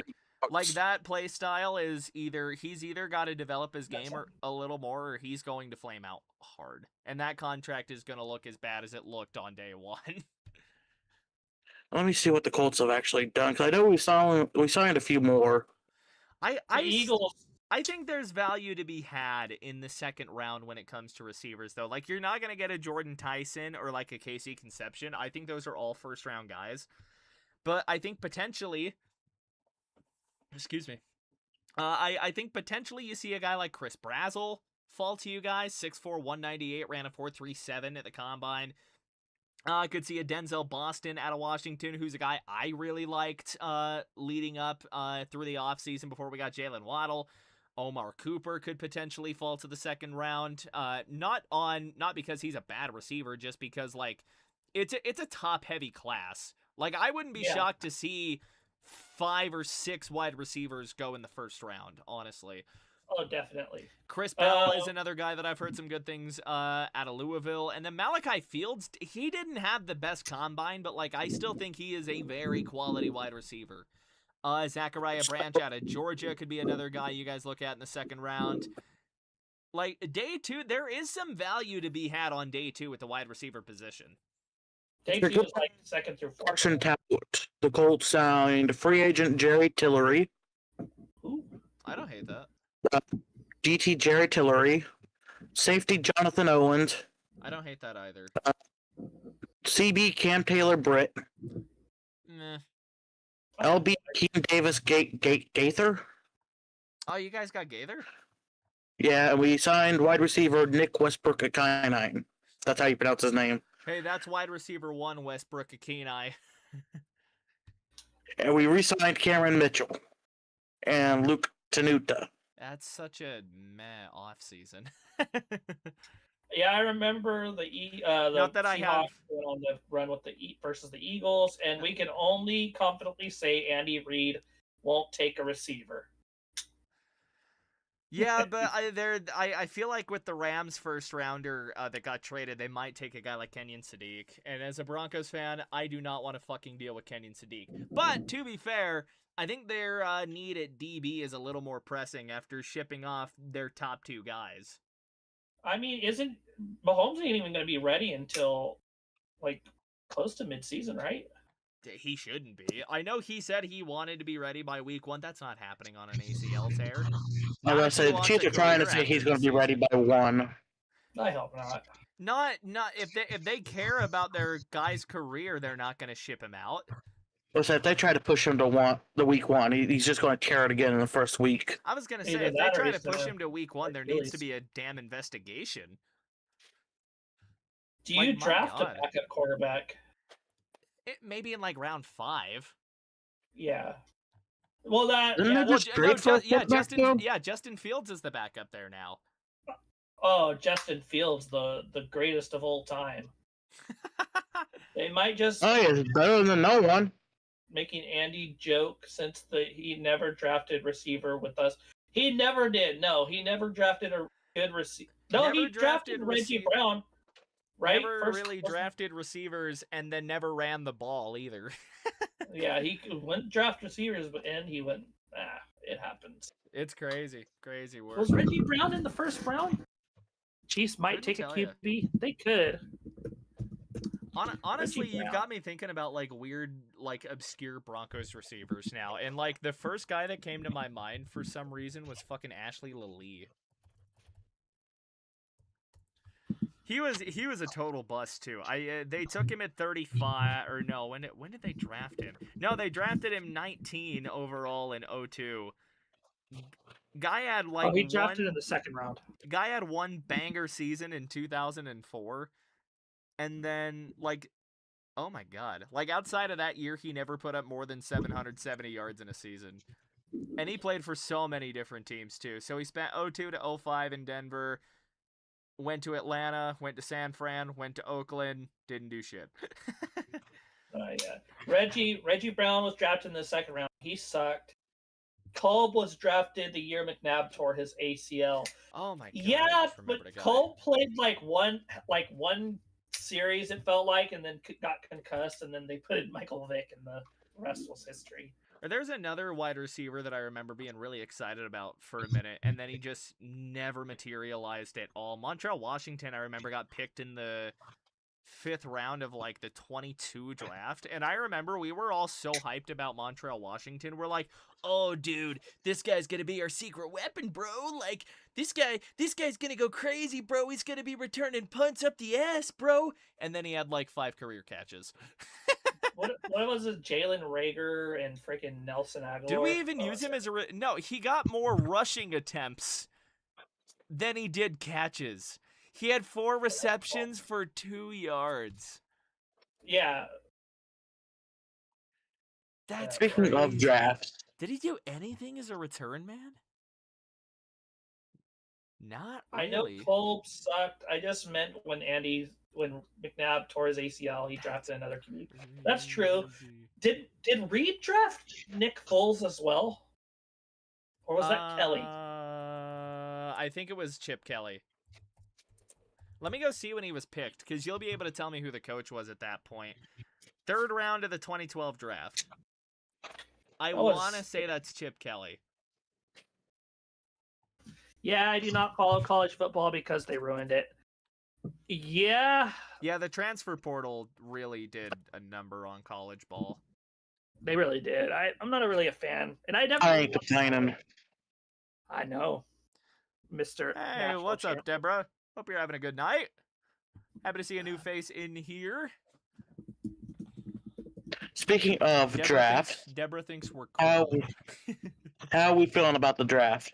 Like, that play style is he's either got to develop his game a little more, or he's going to flame out hard. And that contract is going to look as bad as it looked on day one. Let me see what the Colts have actually done, because I know we signed a few more. Eagles. I think there's value to be had in the second round when it comes to receivers, though. Like, you're not going to get a Jordan Tyson or like a Casey Conception. I think those are all first round guys. But I think potentially, I think potentially you see a guy like Chris Brazzell fall to you guys. 6'4", 198, ran a 4.37 at the combine. I could see a Denzel Boston out of Washington, who's a guy I really liked leading up through the offseason before we got Jaylen Waddle. Omar Cooper could potentially fall to the second round. Not because he's a bad receiver, just because like it's a top heavy class. Like I wouldn't be shocked to see 5 or 6 wide receivers go in the first round, honestly. Oh, definitely. Chris Bell is another guy that I've heard some good things out of Louisville. And then Malachi Fields, he didn't have the best combine, but like I still think he is a very quality wide receiver. Zachariah Branch out of Georgia could be another guy you guys look at in the second round. Like day 2, there is some value to be had on day 2 with the wide receiver position. Day 2 is like 2nd through 4th. Carson Talbot. The Colts signed free agent Jerry Tillery. Ooh. I don't hate that. DT Jerry Tillery. Safety Jonathan Owens. I don't hate that either. CB Cam Taylor Britt. Meh. LB Keem Davis Gaither. Oh, you guys got Gaither? Yeah, we signed wide receiver Nick Westbrook at Kenai. That's how you pronounce his name. Hey, that's wide receiver 1 Westbrook Kenai. And we re-signed Cameron Mitchell and Luke Tenuta. That's such a meh offseason. Yeah, I remember the Not that I have went on the run with the versus the Eagles, and we can only confidently say Andy Reid won't take a receiver. Yeah, but I feel like with the Rams first rounder that got traded, they might take a guy like Kenyon Sadiq. And as a Broncos fan, I do not want to fucking deal with Kenyon Sadiq. But to be fair, I think their need at DB is a little more pressing after shipping off their top 2 guys. I mean, isn't Mahomes ain't even going to be ready until like close to midseason, right? He shouldn't be. I know he said he wanted to be ready by week 1. That's not happening on an ACL tear. I was going to say, the Chiefs are trying to say he's going to be ready by 1. I hope not. Not if they care about their guy's career, they're not going to ship him out. Listen, if they try to push him to the week 1, he's just going to tear it again in the first week. I was going to say, if they try to push him to week 1, there needs to be a damn investigation. Do you draft a backup quarterback? Maybe in like round 5. Yeah. Well, Justin Fields is the backup there now. Oh, Justin Fields, the greatest of all time. They might just. Oh, yeah, it's better than no one. Making Andy joke since he never drafted receiver with us. He never did. No, he never drafted a good receiver. No, he drafted Reggie Brown. Right? Never really drafted receivers and then never ran the ball either. Yeah, he went draft receivers, and he went, it happens. It's crazy. Crazy work. Was Reggie Brown in the first round? Chiefs might take a QB. They could. Honestly, you've got me thinking about like weird, like obscure Broncos receivers now. And like the first guy that came to my mind for some reason was fucking Ashley Lilly. He was a total bust too. They took him at 35 or no, when did they draft him? No, they drafted him 19 overall in 02. Guy had like he drafted in the second round. Guy had 1 banger season in 2004. And then like oh my god. Like outside of that year he never put up more than 770 yards in a season. And he played for so many different teams too. So he spent 02 to 05 in Denver. Went to Atlanta, went to San Fran, went to Oakland, didn't do shit. Yeah. Reggie Brown was drafted in the second round. He sucked. Kolb was drafted the year McNabb tore his ACL. Oh my god. Yeah, but Kolb played like one series, it felt like, and then got concussed, and then they put in Michael Vick, and the rest was history. There's another wide receiver that I remember being really excited about for a minute, and then he just never materialized at all. Montreal Washington, I remember, got picked in the 5th round of like the 22 draft, and I remember we were all so hyped about Montreal Washington. We're like, oh dude, this guy's gonna be our secret weapon, bro. Like this guy's gonna go crazy, bro. He's gonna be returning punts up the ass, bro. And then he had like 5 career catches. What was it? Jalen Rager and freaking Nelson Aguilar. Did we even use him as a... No, he got more rushing attempts than he did catches. He had 4 receptions for 2 yards. Yeah. That's Speaking of crazy. drafts, Did he do anything as a return man? Not I really. know Kolb sucked. I just meant when McNabb tore his ACL, he drafted another QB. That's true. Did Reed draft Nick Foles as well? Or was that Kelly? I think it was Chip Kelly. Let me go see when he was picked, because you'll be able to tell me who the coach was at that point. 3rd round of the 2012 draft. I want to say that's Chip Kelly. Yeah, I do not follow college football because they ruined it. Yeah. Yeah, the transfer portal really did a number on college ball. They really did. I'm not really a fan. And I ain't complaining. I know. Mr. Hey, National what's up, Champion. Deborah? Hope you're having a good night. Happy to see a new face in here. Speaking of draft, Deborah thinks we're cool. How are we feeling about the draft?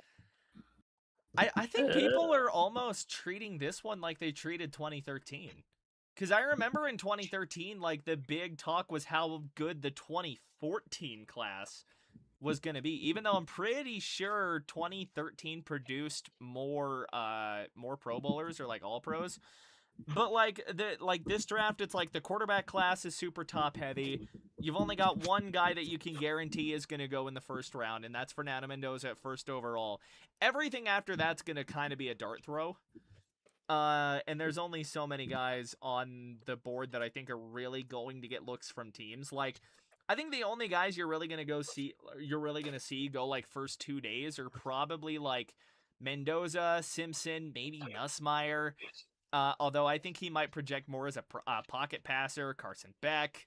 I think people are almost treating this one like they treated 2013. Because I remember in 2013, like, the big talk was how good the 2014 class was going to be. Even though I'm pretty sure 2013 produced more Pro Bowlers or, like, All-Pros. But, like, this draft, it's like the quarterback class is super top-heavy. You've only got one guy that you can guarantee is going to go in the first round, and that's Fernando Mendoza at 1st overall. Everything after that's going to kind of be a dart throw. And there's only so many guys on the board that I think are really going to get looks from teams. Like, I think the only guys you're really going to see go, like, first 2 days are probably, like, Mendoza, Simpson, maybe Nussmeier. Although I think he might project more as a pocket passer, Carson Beck.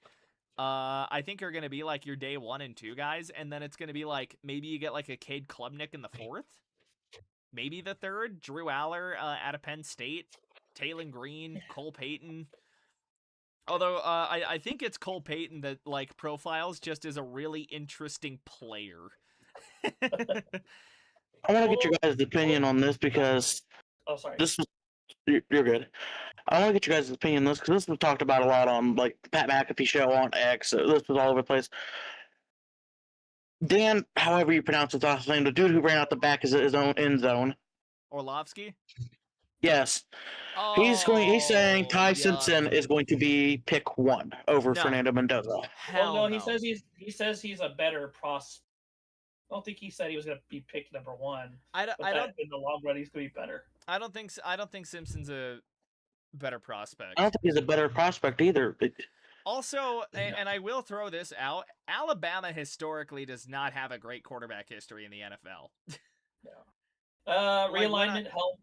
I think are going to be like your day 1 and 2 guys, and then it's going to be like maybe you get like a Cade Klubnik in the 4th, maybe the 3rd, Drew Aller out of Penn State, Taylon Green, Cole Payton. Although I think it's Cole Payton that like profiles just as a really interesting player. I want to get your guys' opinion on this because you're good. I want to get you guys' opinion on this because this was talked about a lot on like the Pat McAfee show on X. This was all over the place. Dan, however you pronounce his last name, the dude who ran out the back is his own end zone. Orlovsky? Yes. He's saying Ty Simpson is going to be pick 1 over Fernando Mendoza. He says he's a better prospect. I don't think he said he was going to be picked number 1. I don't in the long run he's going to be better. I don't think Simpson's a better prospect. I don't think he's a better prospect either. Also, and I will throw this out, Alabama historically does not have a great quarterback history in the NFL. Yeah. Realignment helped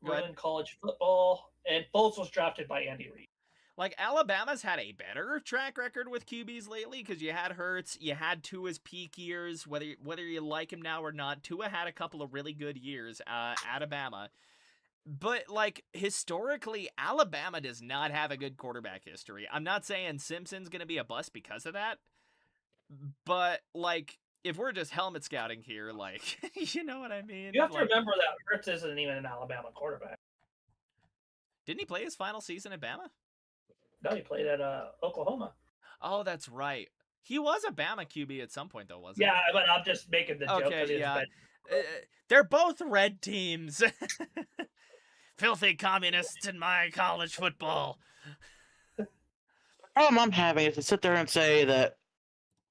ruin college football, and Foles was drafted by Andy Reid. Like, Alabama's had a better track record with QBs lately because you had Hurts, you had Tua's peak years, whether you like him now or not. Tua had a couple of really good years at Alabama. But, like, historically, Alabama does not have a good quarterback history. I'm not saying Simpson's going to be a bust because of that. But, like, if we're just helmet scouting here, like, you know what I mean? You have to remember that Hurts isn't even an Alabama quarterback. Didn't he play his final season at Bama? No, he played at Oklahoma. Oh, that's right. He was a Bama QB at some point, though, wasn't he? Yeah, but I'm just making the joke. Okay, yeah. They're both red teams. Filthy communists in my college football. The problem I'm having is to sit there and say that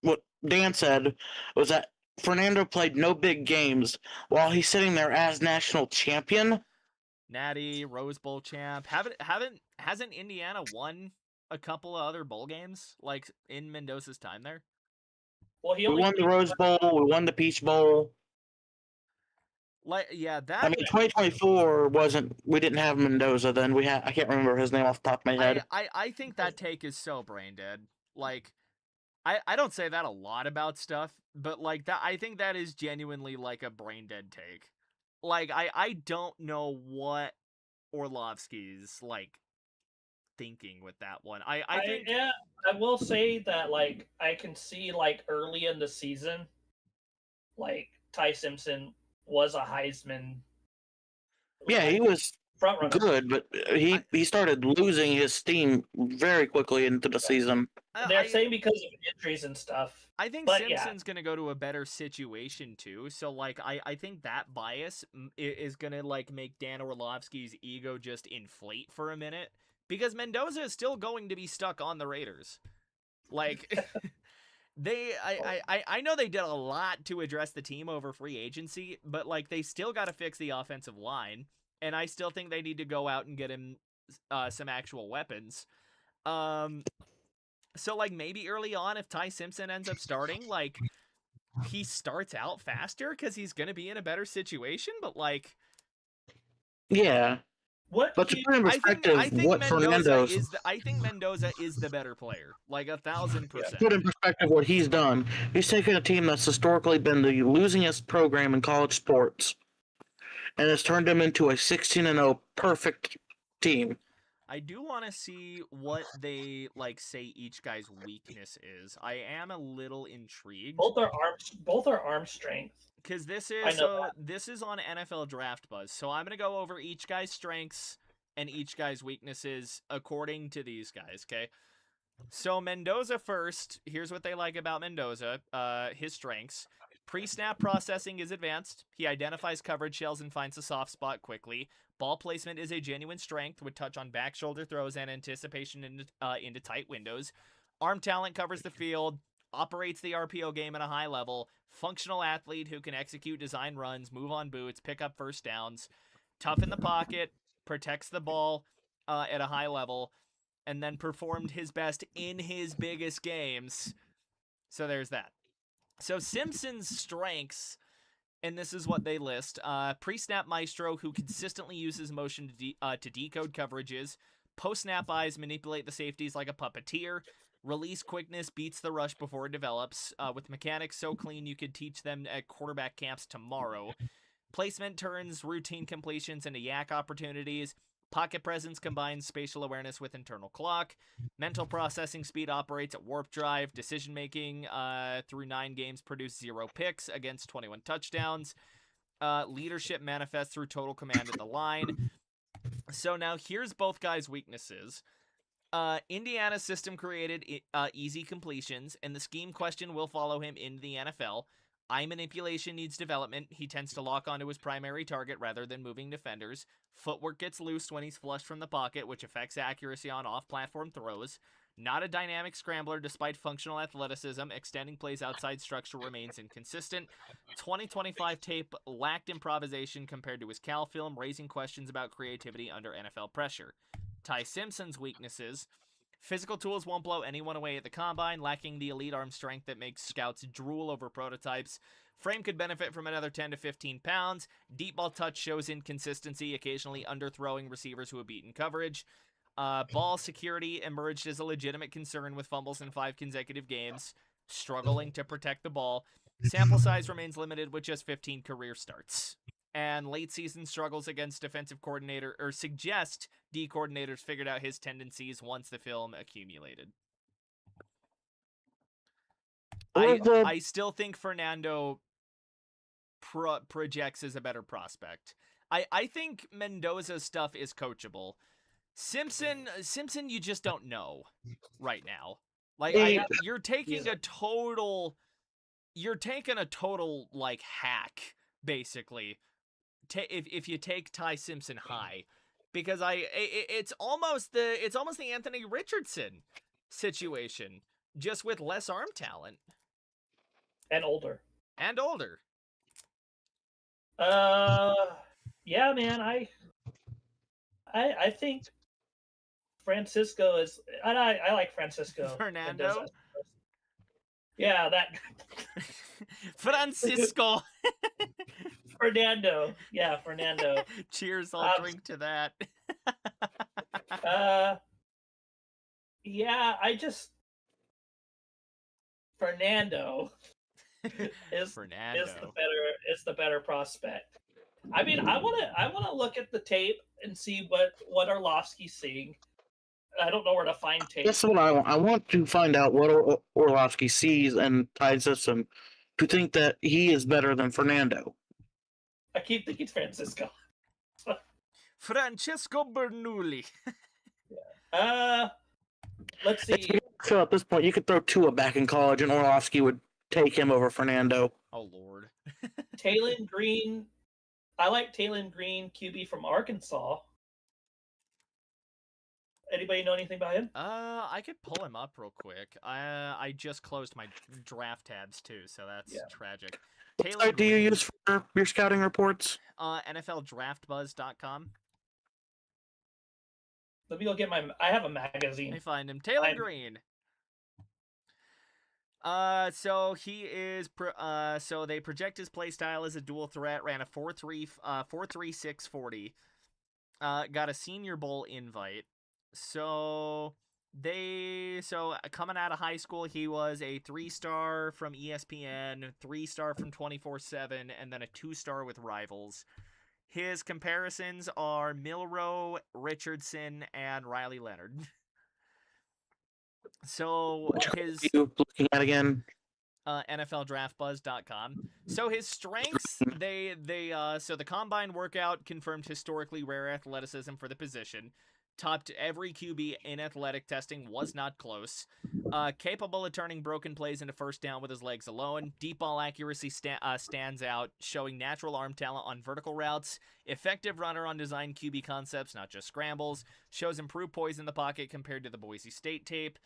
what Dan said was that Fernando played no big games while he's sitting there as national champion. Natty, Rose Bowl champ. Hasn't Indiana won a couple of other bowl games, like, in Mendoza's time there? Well, we won the Rose Bowl. We won the Peach Bowl. Like, yeah, that. I mean, 2024 wasn't. We didn't have Mendoza then. We had. I can't remember his name off the top of my head. I think that take is so brain dead. Like, I don't say that a lot about stuff, but like that, I think that is genuinely like a brain dead take. Like, I don't know what Orlovsky's like thinking with that one. I think yeah, I will say that like I can see like early in the season, like Ty Simpson was a Heisman. Yeah, he was front runner. good, but he started losing his steam very quickly into the season. They're saying because of injuries and stuff. I think but Simpson's going to go to a better situation too. So like I think that bias is going to like make Dan Orlovsky's ego just inflate for a minute, because Mendoza is still going to be stuck on the Raiders. Like I know they did a lot to address the team over free agency, but like they still got to fix the offensive line, and I still think they need to go out and get him some actual weapons. So like maybe early on, if Ty Simpson ends up starting, like he starts out faster because he's gonna be in a better situation. But like, yeah. But to put in perspective, I think what Fernando I think Mendoza is the better player, like 1,000%. Put in perspective what he's done. He's taken a team that's historically been the losingest program in college sports, and has turned them into a 16-0 perfect team. I do want to see what they like say each guy's weakness is. I am a little intrigued. Both are arm strength. Because this is on NFL Draft Buzz, so I'm gonna go over each guy's strengths and each guy's weaknesses according to these guys. Okay, so Mendoza first. Here's what they like about Mendoza. His strengths: pre-snap processing is advanced. He identifies coverage shells and finds a soft spot quickly. Ball placement is a genuine strength, with touch on back shoulder throws and anticipation into tight windows. Arm talent covers the field. Operates the RPO game at a high level. Functional athlete who can execute design runs, move on boots, pick up first downs. Tough in the pocket, protects the ball at a high level, and then performed his best in his biggest games. So there's that. So Simpson's strengths, and this is what they list. Pre-snap maestro who consistently uses motion to decode coverages. Post-snap eyes manipulate the safeties like a puppeteer. Release quickness beats the rush before it develops, with mechanics so clean you could teach them at quarterback camps tomorrow. Placement turns routine completions into yak opportunities. Pocket presence combines spatial awareness with internal clock. Mental processing speed operates at warp drive. Decision-making through 9 games produced 0 picks against 21 touchdowns. Leadership manifests through total command at the line. So now here's both guys' weaknesses. Indiana's system created easy completions, and the scheme question will follow him into the NFL. Eye manipulation needs development. He tends to lock onto his primary target rather than moving defenders. Footwork gets loose when he's flushed from the pocket, which affects accuracy on off-platform throws. Not a dynamic scrambler despite functional athleticism. Extending plays outside structure remains inconsistent. 2025 tape lacked improvisation compared to his Cal film, raising questions about creativity under NFL pressure. Ty Simpson's weaknesses: physical tools won't blow anyone away at the combine, lacking the elite arm strength that makes scouts drool over prototypes. Frame could benefit from another 10 to 15 pounds. Deep ball touch shows inconsistency, occasionally underthrowing receivers who have beaten coverage. Ball security emerged as a legitimate concern with fumbles in 5 consecutive games, struggling to protect the ball. Sample size remains limited with just 15 career starts. And late season struggles against defensive coordinator, or suggest D coordinators figured out his tendencies once the film accumulated. I still think Fernando projects as a better prospect. I think Mendoza's stuff is coachable. Simpson, you just don't know right now. Like you're taking a total like hack basically. If you take Ty Simpson high, because it's almost the Anthony Richardson situation, just with less arm talent and older. Yeah, man, I think Francisco is, and I like Francisco Fernando. Yeah, that Francisco. Fernando. Yeah, Fernando. Cheers, I'll drink to that. Yeah, Fernando is the better prospect. I mean, I wanna look at the tape and see what Orlovsky's seeing. I don't know where to find tape. That's what I want. I want to find out what Orlovsky sees in Tide system to think that he is better than Fernando. I keep thinking Francisco. Francesco Bernoulli. Let's see. So at this point, you could throw Tua back in college, and Orlovsky would take him over Fernando. Oh, Lord. Taylon Green. I like Taylon Green, QB from Arkansas. Anybody know anything about him? I could pull him up real quick. I just closed my draft tabs too, so that's tragic. What site do you use for your scouting reports? NFLDraftBuzz.com. Let me go get I have a magazine. Let me find him. Taylon Green. So he is. So they project his play style as a dual threat. Ran a 4.36 40. Got a Senior Bowl invite. So coming out of high school, he was a 3-star from ESPN, 3-star from 24/7, and then a 2-star with Rivals. His comparisons are Milroe, Richardson, and Riley Leonard. So his you looking at again? NFLDraftBuzz.com. So his strengths, so the combine workout confirmed historically rare athleticism for the position. Topped every QB in athletic testing, was not close. Capable of turning broken plays into first down with his legs alone. Deep ball accuracy stands out, showing natural arm talent on vertical routes. Effective runner on design QB concepts, not just scrambles. Shows improved poise in the pocket compared to the Boise State tape.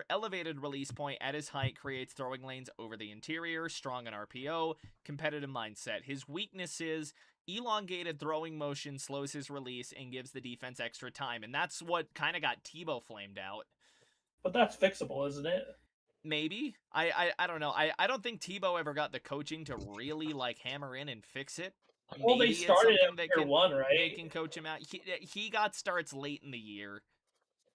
Elevated release point at his height creates throwing lanes over the interior. Strong in RPO. Competitive mindset. His weaknesses: elongated throwing motion slows his release and gives the defense extra time. And that's what kind of got Tebow flamed out. But that's fixable, isn't it? Maybe. I don't know. I don't think Tebow ever got the coaching to really hammer in and fix it. Well, Maybe they started at year 1, right? They can coach him out. He got starts late in the year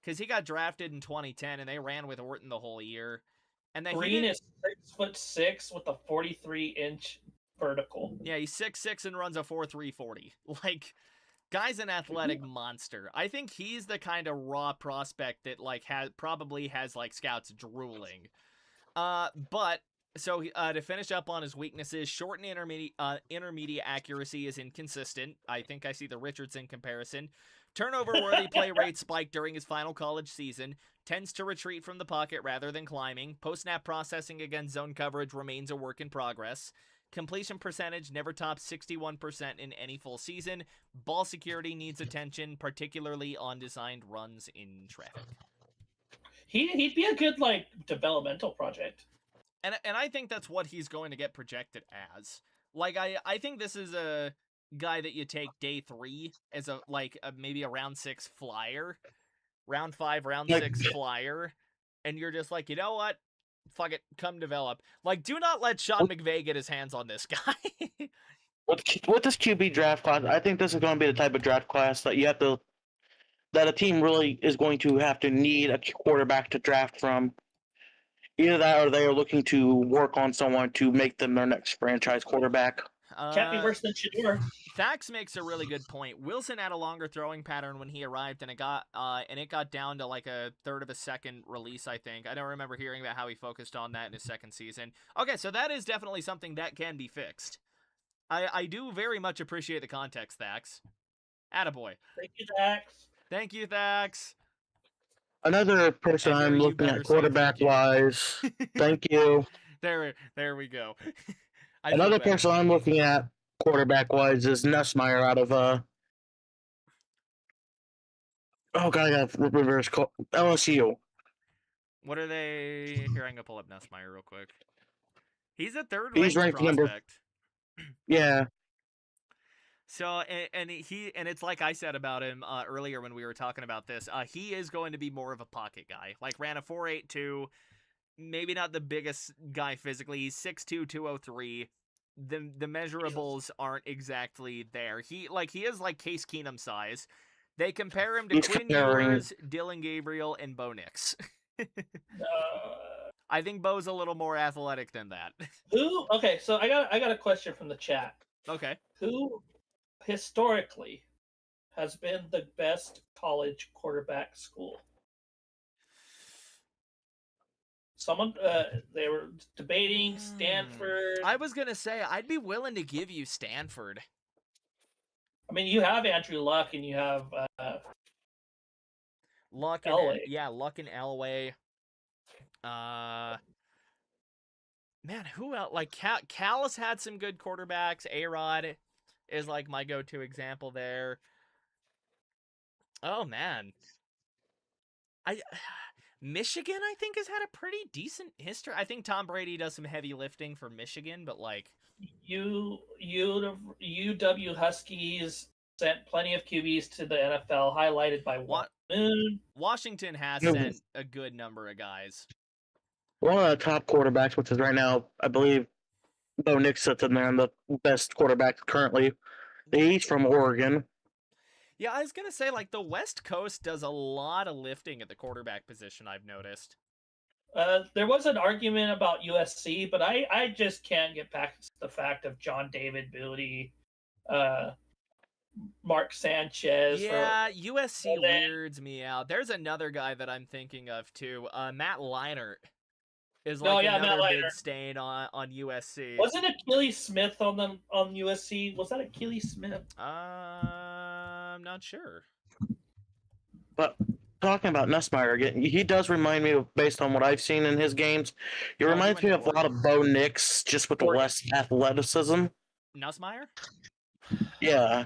because he got drafted in 2010 and they ran with Orton the whole year. And then Green is 6'6" with a 43-inch vertical. Yeah, he's 6'6" and runs a 4.3 40. Guy's an athletic monster. I think he's the kind of raw prospect that probably has scouts drooling. But so to finish up on his weaknesses, short and intermediate accuracy is inconsistent. I think I see the Richardson comparison. Turnover-worthy play rate spiked during his final college season. Tends to retreat from the pocket rather than climbing. Post-snap processing against zone coverage remains a work in progress. Completion percentage never tops 61% in any full season. Ball security needs attention, particularly on designed runs in traffic. He'd be a good developmental project. And I think that's what he's going to get projected as. I think this is a guy that you take day 3 as a maybe a round 6 flyer, round 5, round 6 flyer, and you're just you know what? Fuck it, come develop. Do not let Sean McVay get his hands on this guy. With this QB draft class, I think this is going to be the type of draft class that that a team really is going to have to need a quarterback to draft from. Either that or they are looking to work on someone to make them their next franchise quarterback. Can't be worse than Shador. Thax makes a really good point. Wilson had a longer throwing pattern when he arrived, and it got down to a third of a second release, I think. I don't remember hearing about how he focused on that in his second season. Okay, so that is definitely something that can be fixed. I do very much appreciate the context, Thax. Attaboy. Thank you, Thax. Thank you, Thax. Another person I'm looking at quarterback-wise. Thank you. There we go. Another person I'm looking at quarterback-wise is Nussmeier out of I got reverse call LSU. What are they? Here, I'm gonna pull up Nussmeier real quick. He's a He's third-ranked prospect. Yeah. So and it's like I said about him earlier when we were talking about this. He is going to be more of a pocket guy. Ran a 4.82. Maybe not the biggest guy physically. He's 6'2", 203. The measurables aren't exactly there. He is Case Keenum size. They compare him to Quinn Ewers, Dylan Gabriel, and Bo Nix. I think Bo's a little more athletic than that. Who? Okay, so I got a question from the chat. Okay. Who historically has been the best college quarterback school? Someone they were debating Stanford. I was gonna say I'd be willing to give you Stanford. I mean, you have Andrew Luck and you have Luck Elway. Luck and Elway. Man, who else? Like Cal has had some good quarterbacks. A-Rod is like my go-to example there. Oh man, Michigan I think has had a pretty decent history. I think Tom Brady does some heavy lifting for Michigan, but like UW Huskies sent plenty of QBs to the NFL, highlighted by Moon. Washington has sent a good number of guys. One of the top quarterbacks, which is right now, I believe, Bo Nix sits in there, and the best quarterback currently. He's from Oregon. Yeah, I was gonna say like the West Coast does a lot of lifting at the quarterback position. I've noticed. There was an argument about USC, but I just can't get past the fact of John David Booty, Mark Sanchez. Yeah, USC weirds me out. There's another guy that I'm thinking of too. Matt Leinart is like another big stain on USC. Wasn't Achilles Smith on USC? Was that Achilles Smith? I'm not sure. But talking about Nussmeier again, he does remind me of, based on what I've seen in his games, he reminds me of a lot of Bo Nix, just with the less athleticism. Nussmeier? Yeah.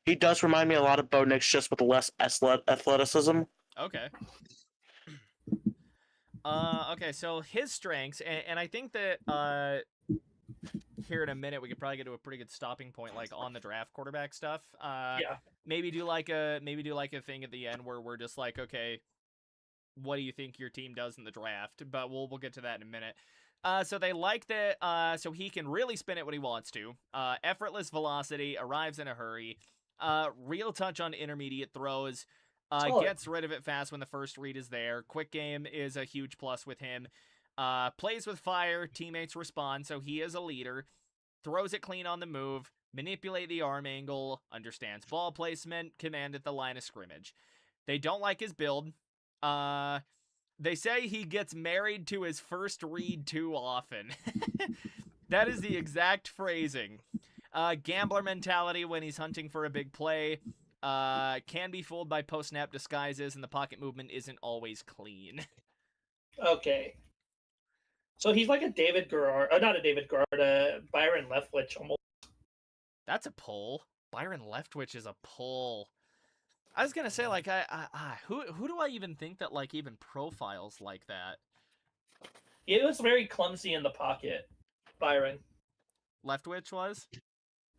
He does remind me a lot of Bo Nix, just with less athleticism. Okay. Okay, so his strengths, and I think that here in a minute we could probably get to a pretty good stopping point, like on the draft quarterback stuff. Yeah. Maybe do like a thing at the end where we're just like, okay, what do you think your team does in the draft? But we'll get to that in a minute. So they like that. So he can really spin it when he wants to. Effortless velocity, arrives in a hurry. Real touch on intermediate throws. Gets rid of it fast when the first read is there. Quick game is a huge plus with him. Plays with fire. Teammates respond, so he is a leader. Throws it clean on the move. Manipulate the arm angle. Understands ball placement. Command at the line of scrimmage. They don't like his build. They say he gets married to his first read too often. That is the exact phrasing. Gambler mentality when he's hunting for a big play. Can be fooled by post-snap disguises, and the pocket movement isn't always clean. Okay. So he's like a David Garrard, not a David Garrard, Byron Leftwich almost. That's a pull. Byron Leftwich is a pull. I was gonna say, like, who do I even think that, like, even profiles like that? It was very clumsy in the pocket, Byron. Leftwich was?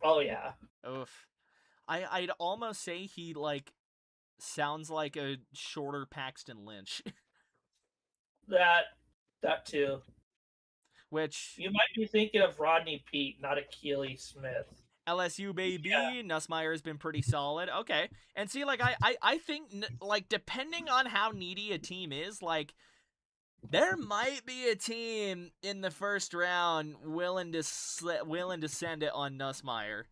Oh, yeah. Oof. I'd almost say he, like, sounds like a shorter Paxton Lynch. That too. Which... You might be thinking of Rodney Peete, not Achilles Smith. LSU baby, yeah. Nussmeier has been pretty solid. Okay. And see, like, I think, like, depending on how needy a team is, like, there might be a team in the first round willing to send it on Nussmeier.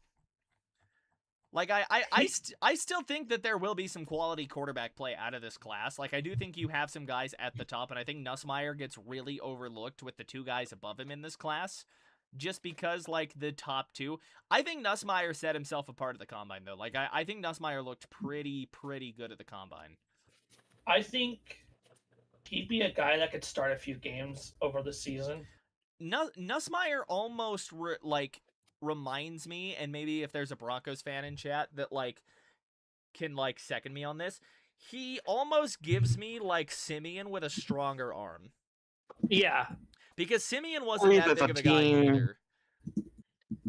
Like, I still think that there will be some quality quarterback play out of this class. Like, I do think you have some guys at the top, and I think Nussmeier gets really overlooked with the two guys above him in this class. Just because, like, the top two. I think Nussmeier set himself apart at the Combine, though. Like, I think Nussmeier looked pretty good at the Combine. I think he'd be a guy that could start a few games over the season. Nussmeier almost, reminds me, and maybe if there's a Broncos fan in chat that, like, can, like, second me on this, he almost gives me, like, Simeon with a stronger arm. Yeah. Because Simeon wasn't that big of a guy either.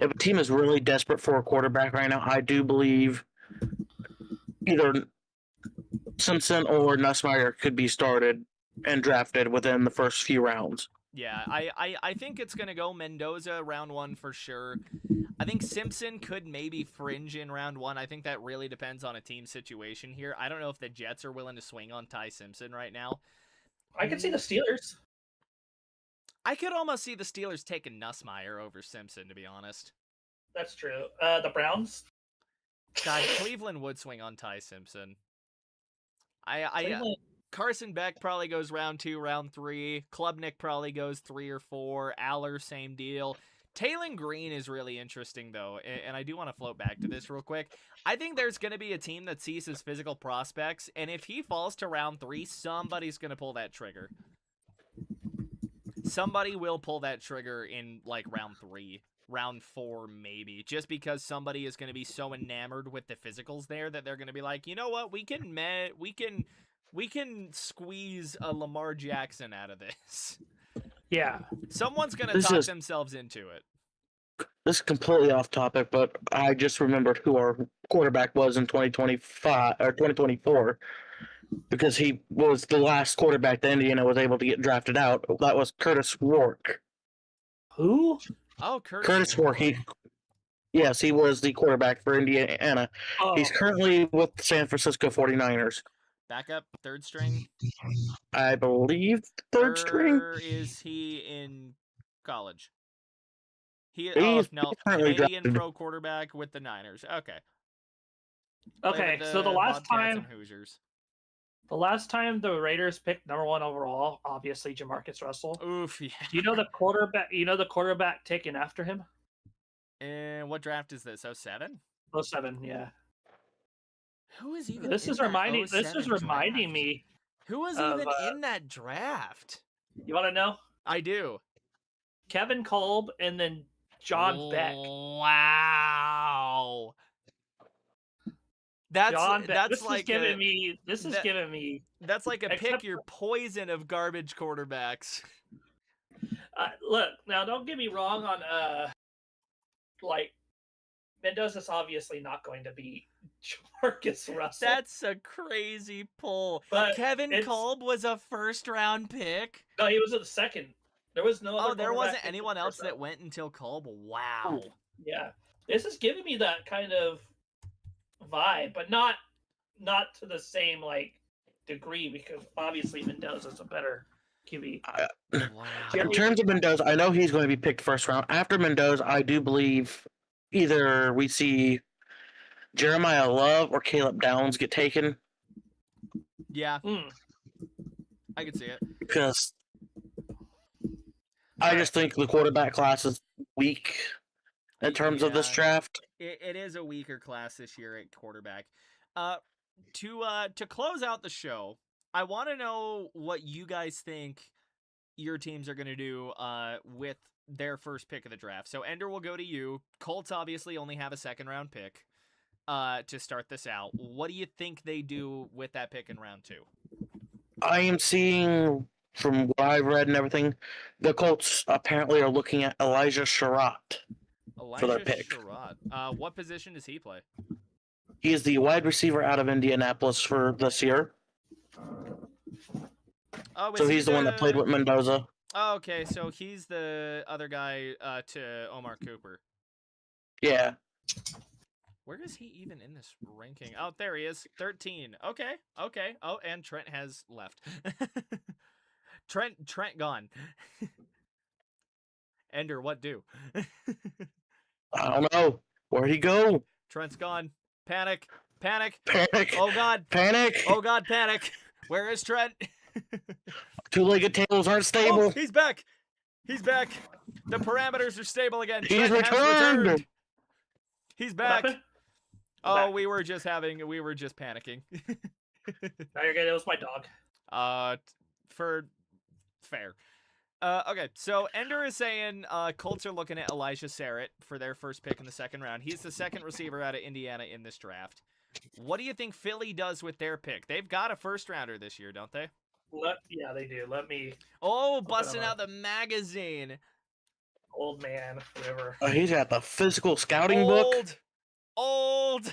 If a team is really desperate for a quarterback right now, I do believe either Simpson or Nussmeier could be started and drafted within the first few rounds. Yeah, I think it's going to go Mendoza round 1 for sure. I think Simpson could maybe fringe in round 1. I think that really depends on a team situation here. I don't know if the Jets are willing to swing on Ty Simpson right now. I could see the Steelers. I could almost see the Steelers taking Nussmeier over Simpson, to be honest. That's true. The Browns? God, Cleveland would swing on Ty Simpson. Carson Beck probably goes round 2, round 3. Klubnik probably goes 3 or 4. Aller, same deal. Taylon Green is really interesting, though, and I do want to float back to this real quick. I think there's going to be a team that sees his physical prospects, and if he falls to round 3, somebody's going to pull that trigger. Somebody will pull that trigger in, like, round 3, round 4, maybe, just because somebody is going to be so enamored with the physicals there that they're going to be like, you know what, we can squeeze a Lamar Jackson out of this. Yeah. Someone's going to talk themselves into it. This is completely off topic, but I just remembered who our quarterback was in 2025 or 2024 because he was the last quarterback that Indiana was able to get drafted out. That was Curtis Rourke. Who? Oh, Curtis Rourke. Yes, he was the quarterback for Indiana. Oh. He's currently with the San Francisco 49ers. Backup, third string? I believe third string. Or is he in college? He's Canadian drafted. Pro quarterback with the Niners. Okay. Okay, so the last time the Raiders picked #1 overall, obviously Jamarcus Russell. Oof, yeah. Do you know the quarterback taken after him? And what draft is this? 07? 07, yeah. Who is even This is reminding me. Who was even in that draft? You want to know? I do. Kevin Kolb and then John Beck. Wow. That's giving me. That's like a pick your poison of garbage quarterbacks. Look, now don't get me wrong on Mendoza's obviously not going to be Jamarcus Russell. That's a crazy pull. But Kevin Kolb was a first-round pick. No, he was a second. There was no other. Oh, there wasn't anyone else that went until Kolb. Wow. Yeah, this is giving me that kind of vibe, but not to the same degree because obviously Mendoza's a better QB. Wow. In terms of Mendoza, I know he's going to be picked first round. After Mendoza, I do believe either we see Jeremiah Love or Caleb Downs get taken. Yeah. I can see it. Because I just think the quarterback class is weak in terms of this draft. It is a weaker class this year at quarterback. To close out the show, I want to know what you guys think your teams are going to do with their first pick of the draft. So Ender will go to you. Colts obviously only have a second-round pick to start this out. What do you think they do with that pick in round 2? I am seeing, from what I've read and everything, the Colts apparently are looking at Elijah Sherratt for their pick. Sherratt. What position does he play? He is the wide receiver out of Indianapolis for this year. Oh, so he's the one that played with Mendoza. Oh, okay, so he's the other guy to Omar Cooper. Yeah. Where is he even in this ranking? Oh, there he is. 13. Okay. Oh, and Trent has left. Trent gone. Ender, what do? I don't know. Where'd he go? Trent's gone. Panic. Oh, God. Panic. Oh, God, panic. Where is Trent? Two-legged tables aren't stable. Oh, he's back. The parameters are stable again. He's returned. He's back. Oh, we were just panicking. No, you're good. It was my dog. Fair. Okay, so Ender is saying Colts are looking at Elijah Sherratt for their first pick in the second round. He's the second receiver out of Indiana in this draft. What do you think Philly does with their pick? They've got a first rounder this year, don't they? Yeah, they do. Let me. Oh, busting out the magazine. Old man, whatever. He's got the physical scouting book. Old.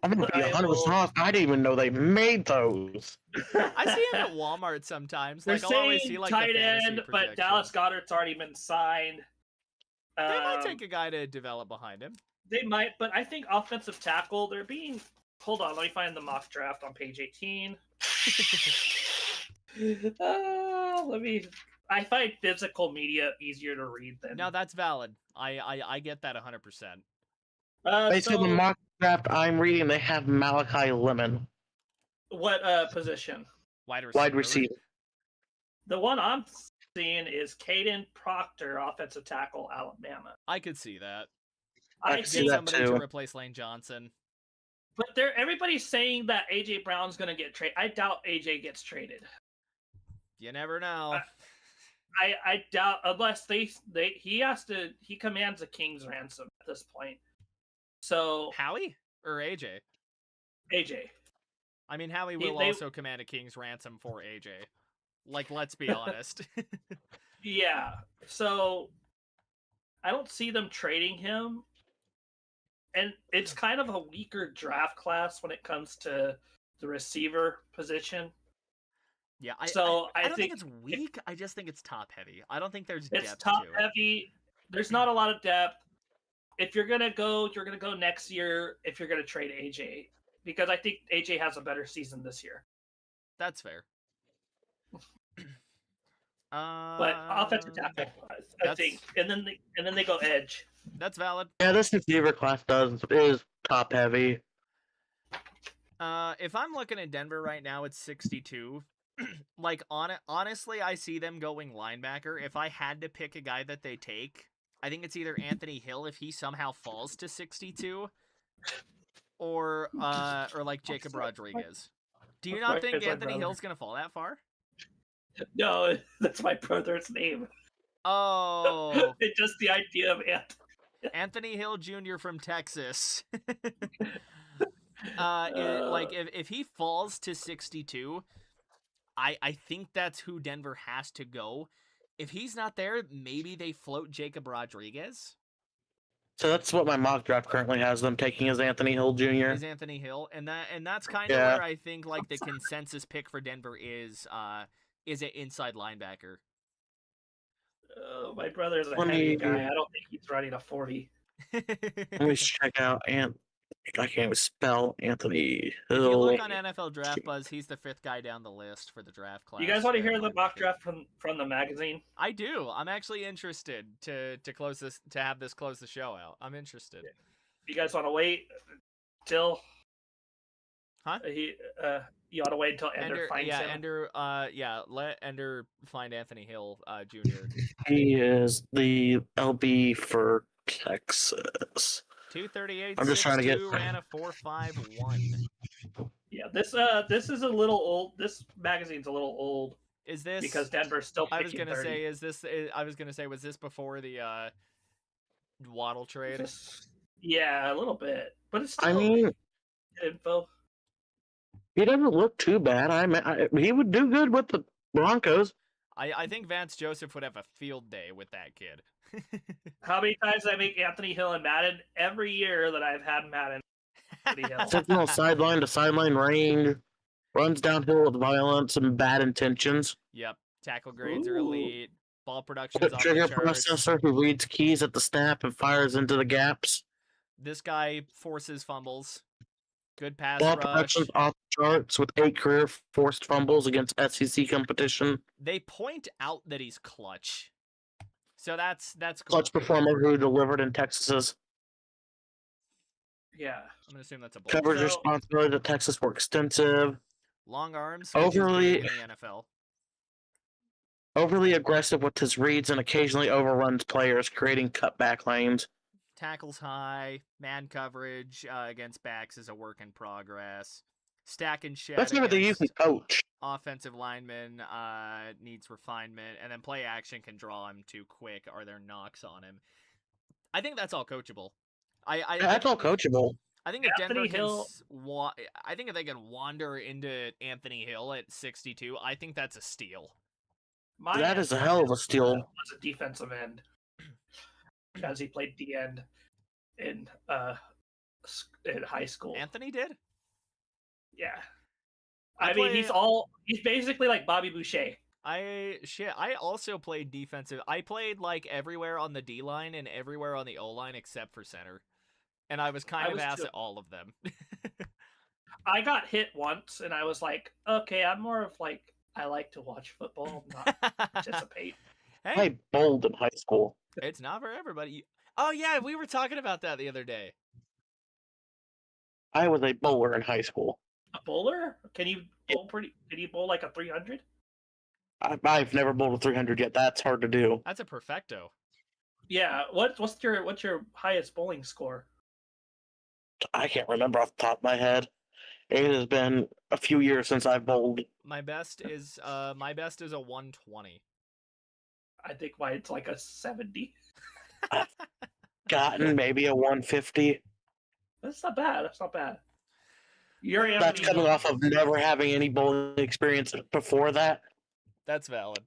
I'm gonna be 100% honest. I didn't even know they made those. I see him at Walmart sometimes. They're saying tight end, but Dallas Goedert's already been signed. They might take a guy to develop behind him. They might, but I think offensive tackle. They're being. Hold on, let me find the mock draft on page 18. I find physical media easier to read than. No, that's valid. I get that 100%. Based on the mock draft I'm reading, they have Malachi Lemon. What position? Wide receiver. Wide receiver. The one I'm seeing is Caden Proctor, offensive tackle, Alabama. I could see that. I I could see think, that Somebody too. to replace Lane Johnson. but everybody's saying that AJ Brown's going to get traded. I doubt AJ gets traded. You never know. I doubt unless he commands a king's ransom at this point. So Howie or AJ? AJ. I mean, Howie will also command a king's ransom for AJ. Like, let's be honest. Yeah. So I don't see them trading him. And it's kind of a weaker draft class when it comes to the receiver position. Yeah, I don't think it's weak. I just think it's top heavy. I don't think there's depth. It's top to it. heavy. There's not a lot of depth. If you're gonna go next year. If you're gonna trade AJ, because I think AJ has a better season this year. That's fair. But offensive tackle, I think, and then they go edge. That's valid. Yeah, this receiver class is top heavy. If I'm looking at Denver right now, it's 62. Like, honestly, I see them going linebacker. If I had to pick a guy that they take, I think it's either Anthony Hill if he somehow falls to 62, or like Jacob Rodriguez. Do you not think Anthony Hill's gonna fall that far? No, that's my brother's name. Oh, It's just the idea of Anthony Hill Jr. from Texas. If he falls to 62, I think that's who Denver has to go. If he's not there, maybe they float Jacob Rodriguez. So that's what my mock draft currently has them taking as Anthony Hill Jr. Is Anthony Hill, and that's kind of where I think like the consensus pick for Denver is an inside linebacker. My brother's a heavy guy. I don't think he's running a 40. Let me check out I can't even spell Anthony Hill. If you look on NFL Draft Buzz, he's the 5th guy down the list for the draft class. You guys want to hear the mock draft from the magazine? I do. I'm actually interested to have this close the show out. I'm interested. You guys want to wait till? Huh? You ought to wait until Ender finds him. Let Ender find Anthony Hill Jr. He is the LB for Texas. 238. I'm just trying to get. Ran a 4.51. Yeah, this is a little old. This magazine's a little old. Is this because Denver's still picking I was gonna 30. I was gonna say, was this before the Waddle trade? Yeah, a little bit, but it's still I mean, info. He doesn't look too bad. He would do good with the Broncos. I think Vance Joseph would have a field day with that kid. How many times did I make Anthony Hill in Madden? Every year that I've had Madden. Anthony Hill. Sentinel sideline to sideline range, runs downhill with violence and bad intentions. Yep, tackle grades are elite. Ball production is off the Trigger charts. processor who reads keys at the snap and fires into the gaps. This guy forces fumbles. Good pass Ball rush. production's off the charts with 8 career forced fumbles against SEC competition. They point out that he's clutch. So that's cool. Clutch performer who delivered in Texas's. Yeah. I'm gonna assume that's a Coverage responsibility at Texas were extensive. Long arms. Overly in the NFL. Overly aggressive with his reads and occasionally overruns players, creating cutback lanes. Tackles high. Man coverage against backs is a work in progress. Stack and shed. That's everything you can coach. Offensive lineman needs refinement, and then play action can draw him too quick. Are there knocks on him? I think that's all coachable. That's all coachable. I think if Anthony Denver Hill. I think if they can wander into Anthony Hill at 62, I think that's a steal. That is a hell of a steal. Was a defensive end because he played D end in high school. Anthony did? Yeah. I mean, he's basically like Bobby Boucher. I also played defensive. I played like everywhere on the D line and everywhere on the O line except for center. And I was kind of ass at all of them. I got hit once and I was like, okay, I'm more of like, I like to watch football, not participate. Hey, I bowled in high school. It's not for everybody. Oh yeah, we were talking about that the other day. I was a bowler in high school. a bowler? Can you bowl pretty? Can you bowl like a 300? I've never bowled a 300 yet. That's hard to do. That's a perfecto. Yeah. What's your highest bowling score? I can't remember off the top of my head. It has been a few years since I've bowled. My best is a 120. I think mine's like a 70. Gotten maybe a 150. That's not bad. That's not bad. You're That's coming off of never having any bowling experience before that. That's valid.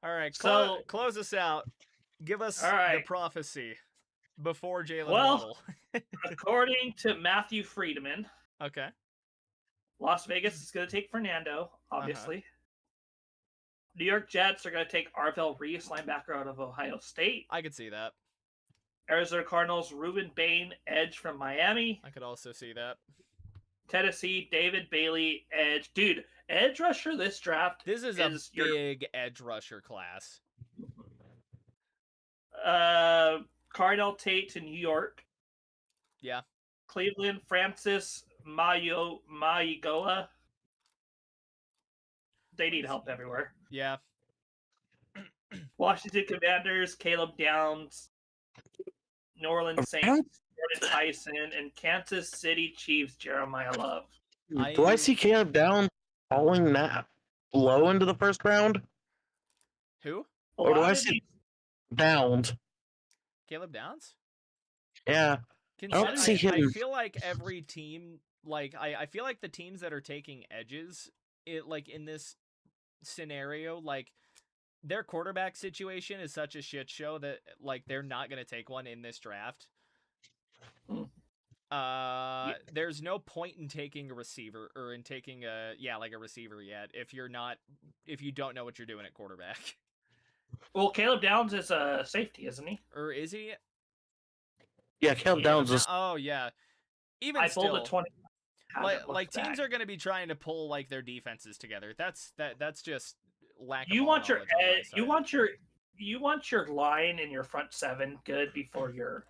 All right, So- close us out. Give us All right. the prophecy before Jaylen Well- Waddle. According to Matthew Friedman, Okay. Las Vegas is going to take Fernando, obviously. New York Jets are going to take Arvell Reese, linebacker out of Ohio State. I could see that. Arizona Cardinals, Ruben Bain, edge from Miami. I could also see that. Tennessee, David Bailey, edge. Dude, edge rusher this draft. This is a big edge rusher class. Cardinal Tate to New York. Yeah. Cleveland, Francis Maigoa. They need help everywhere. Yeah. Washington Commanders, Caleb Downs. New Orleans Saints, Jordan Tyson, and Kansas City Chiefs, Jeremiah Love. Do I see Caleb Downs falling that low into the first round? Who? Or do I see Downs? Caleb Downs? Yeah. Considering, see him. I feel like every team, like I feel like the teams that are taking edges, like in this scenario, like their quarterback situation is such a shit show that like they're not gonna take one in this draft. There's no point in taking a receiver or in taking a receiver yet if you don't know what you're doing at quarterback. Well, Caleb Downs is a safety, isn't he? Or is he? Yeah, Caleb Downs is. Oh yeah. Even I still, pulled a 20. like teams are going to be trying to pull like their defenses together. That's just lack of You want your knowledge on my edge, side. you want your line and your front seven good before your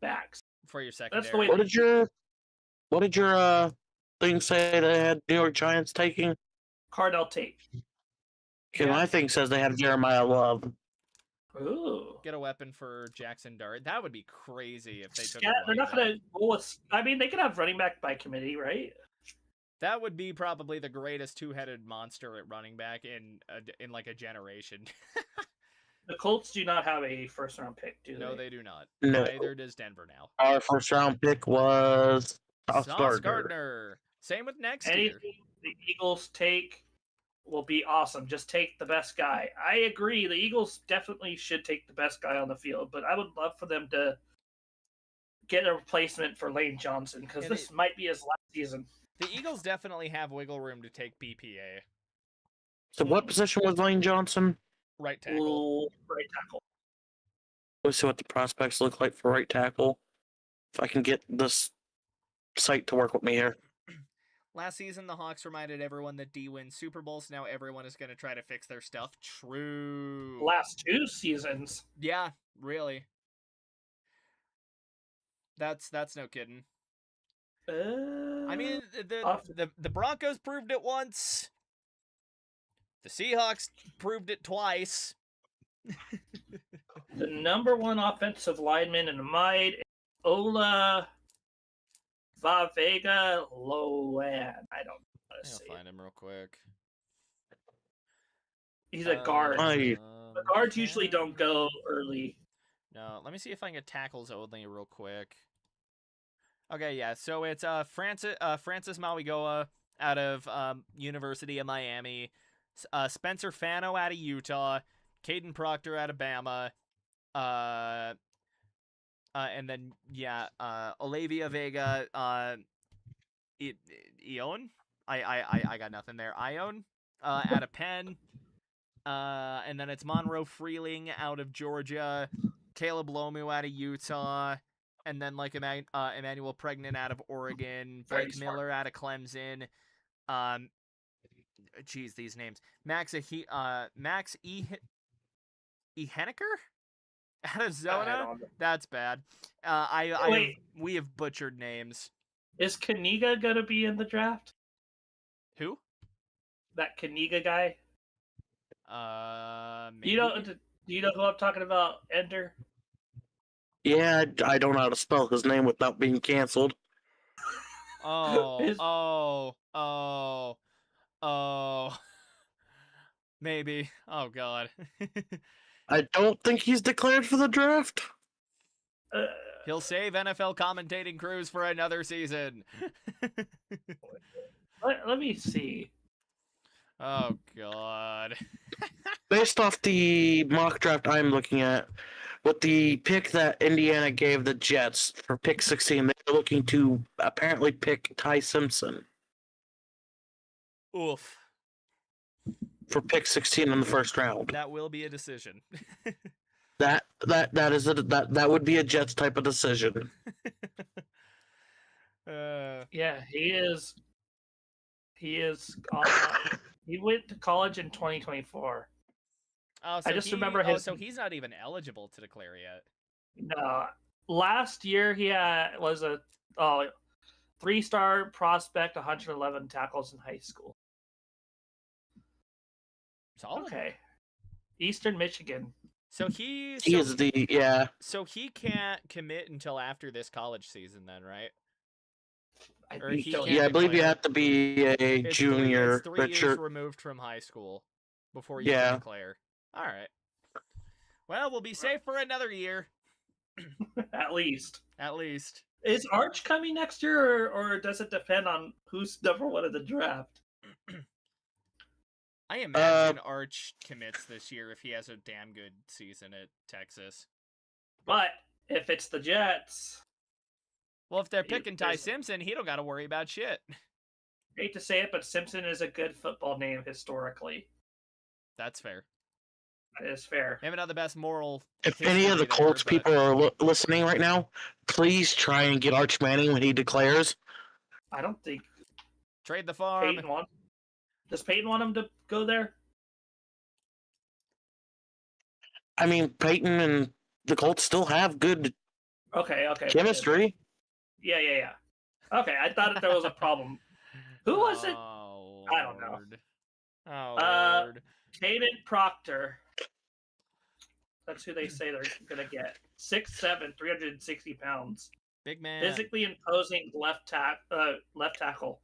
backs. For your secondary. That's the way. What did your thing say they had New York Giants taking? Cardell Tate. Okay, my thing says they have Jeremiah Love. Ooh. Get a weapon for Jackson Dart. That would be crazy if they took. Yeah, they're not going to roll with. I mean, they could have running back by committee, right? That would be probably the greatest two-headed monster at running back in like a generation. The Colts do not have a first-round pick, do they? No, they do not. No. Neither does Denver now. Our first round pick was Sauce Gardner. Gardner. Same with next year. Anything the Eagles take will be awesome. Just take the best guy. I agree. The Eagles definitely should take the best guy on the field, but I would love for them to get a replacement for Lane Johnson because this might be his last season. The Eagles definitely have wiggle room to take BPA. So what position was Lane Johnson? Right tackle. Right tackle. Let's see what the prospects look like for right tackle. If I can get this site to work with me here. Last season, the Hawks reminded everyone that D wins Super Bowls. Now everyone is going to try to fix their stuff. True. Last 2 seasons. Yeah, really. That's no kidding. I mean, the Broncos proved it once. The Seahawks proved it twice. The number 1 offensive lineman in the Might, Ola Vavega Loan. I don't know how to say I'll find him real quick. He's a guard. The guards okay. usually don't go early. No, let me see if I can get tackles only real quick. Okay, yeah, so it's Francis Mauigoa out of University of Miami, Spencer Fano out of Utah, Caden Proctor out of Bama, and then Olivia Vega, Ion. I got nothing there. Ion out of Penn, and then it's Monroe Freeling out of Georgia, Caleb Lomu out of Utah. And then like Emmanuel Pregnant out of Oregon, Blake Miller out of Clemson, these names. Max E. Henniker out of Zona. That's bad. We have butchered names. Is Kaniga gonna be in the draft? Who? That Kaniga guy. Maybe. Do you know who I'm talking about? Ender. Yeah, I don't know how to spell his name without being canceled. His- Oh. Maybe. Oh God. I don't think he's declared for the draft. He'll save NFL commentating crews for another season. let me see. Oh God. Based off the mock draft I'm looking at, with the pick that Indiana gave the Jets for pick 16, they're looking to apparently pick Ty Simpson Oof. for pick 16 in the first round. That will be a decision. That would be a Jets type of decision. Yeah, he is. He went to college in 2024. Oh, so I just remember his. so he's not even eligible to declare yet. No, last year he was a 3-star prospect, 111 tackles in high school. Solid. Okay, Eastern Michigan. So he is the So he can't commit until after this college season, then, right? I believe you have to be a junior. It's 3 years removed from high school before you can declare. All right. Well, we'll be safe for another year. At least. Is Arch coming next year, or does it depend on who's number one in the draft? I imagine Arch commits this year if he has a damn good season at Texas. But if it's the Jets... Well, if they're picking Ty Simpson, he don't got to worry about shit. Hate to say it, but Simpson is a good football name historically. That's fair. That is fair. Maybe not the best moral. If any of the Colts people are listening right now, please try and get Arch Manning when he declares. I don't think... Trade the farm. Does Peyton want him to go there? I mean, Peyton and the Colts still have good chemistry. Yeah. Okay, I thought there was a problem. Who was it? I don't know. Lord. Caden Proctor. That's who they say they're gonna get. 6'7", 360 pounds. Big man. Physically imposing left tackle.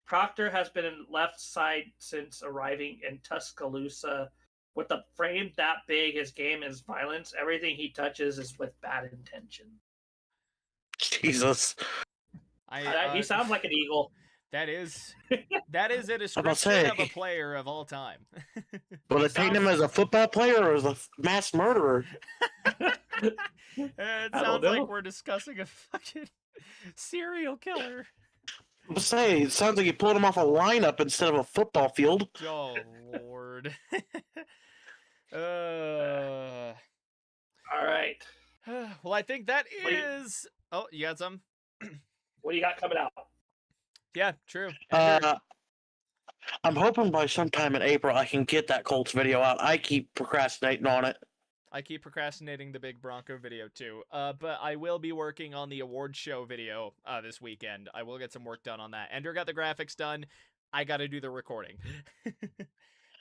Proctor has been in left side since arriving in Tuscaloosa. With a frame that big, his game is violence. Everything he touches is with bad intention. Jesus. He sounds like an Eagle. That is a description of a player of all time. Well, they paint him as a football player or as a mass murderer? It sounds like we're discussing a fucking serial killer. It sounds like you pulled him off a lineup instead of a football field. Oh, Lord. All right. Well, I think that is... Oh, you got some? What do you got coming out? Yeah, true. I'm hoping by sometime in April I can get that Colts video out. I keep procrastinating on it. I keep procrastinating the big Bronco video too. But I will be working on the award show video this weekend. I will get some work done on that. Ender got the graphics done. I got to do the recording.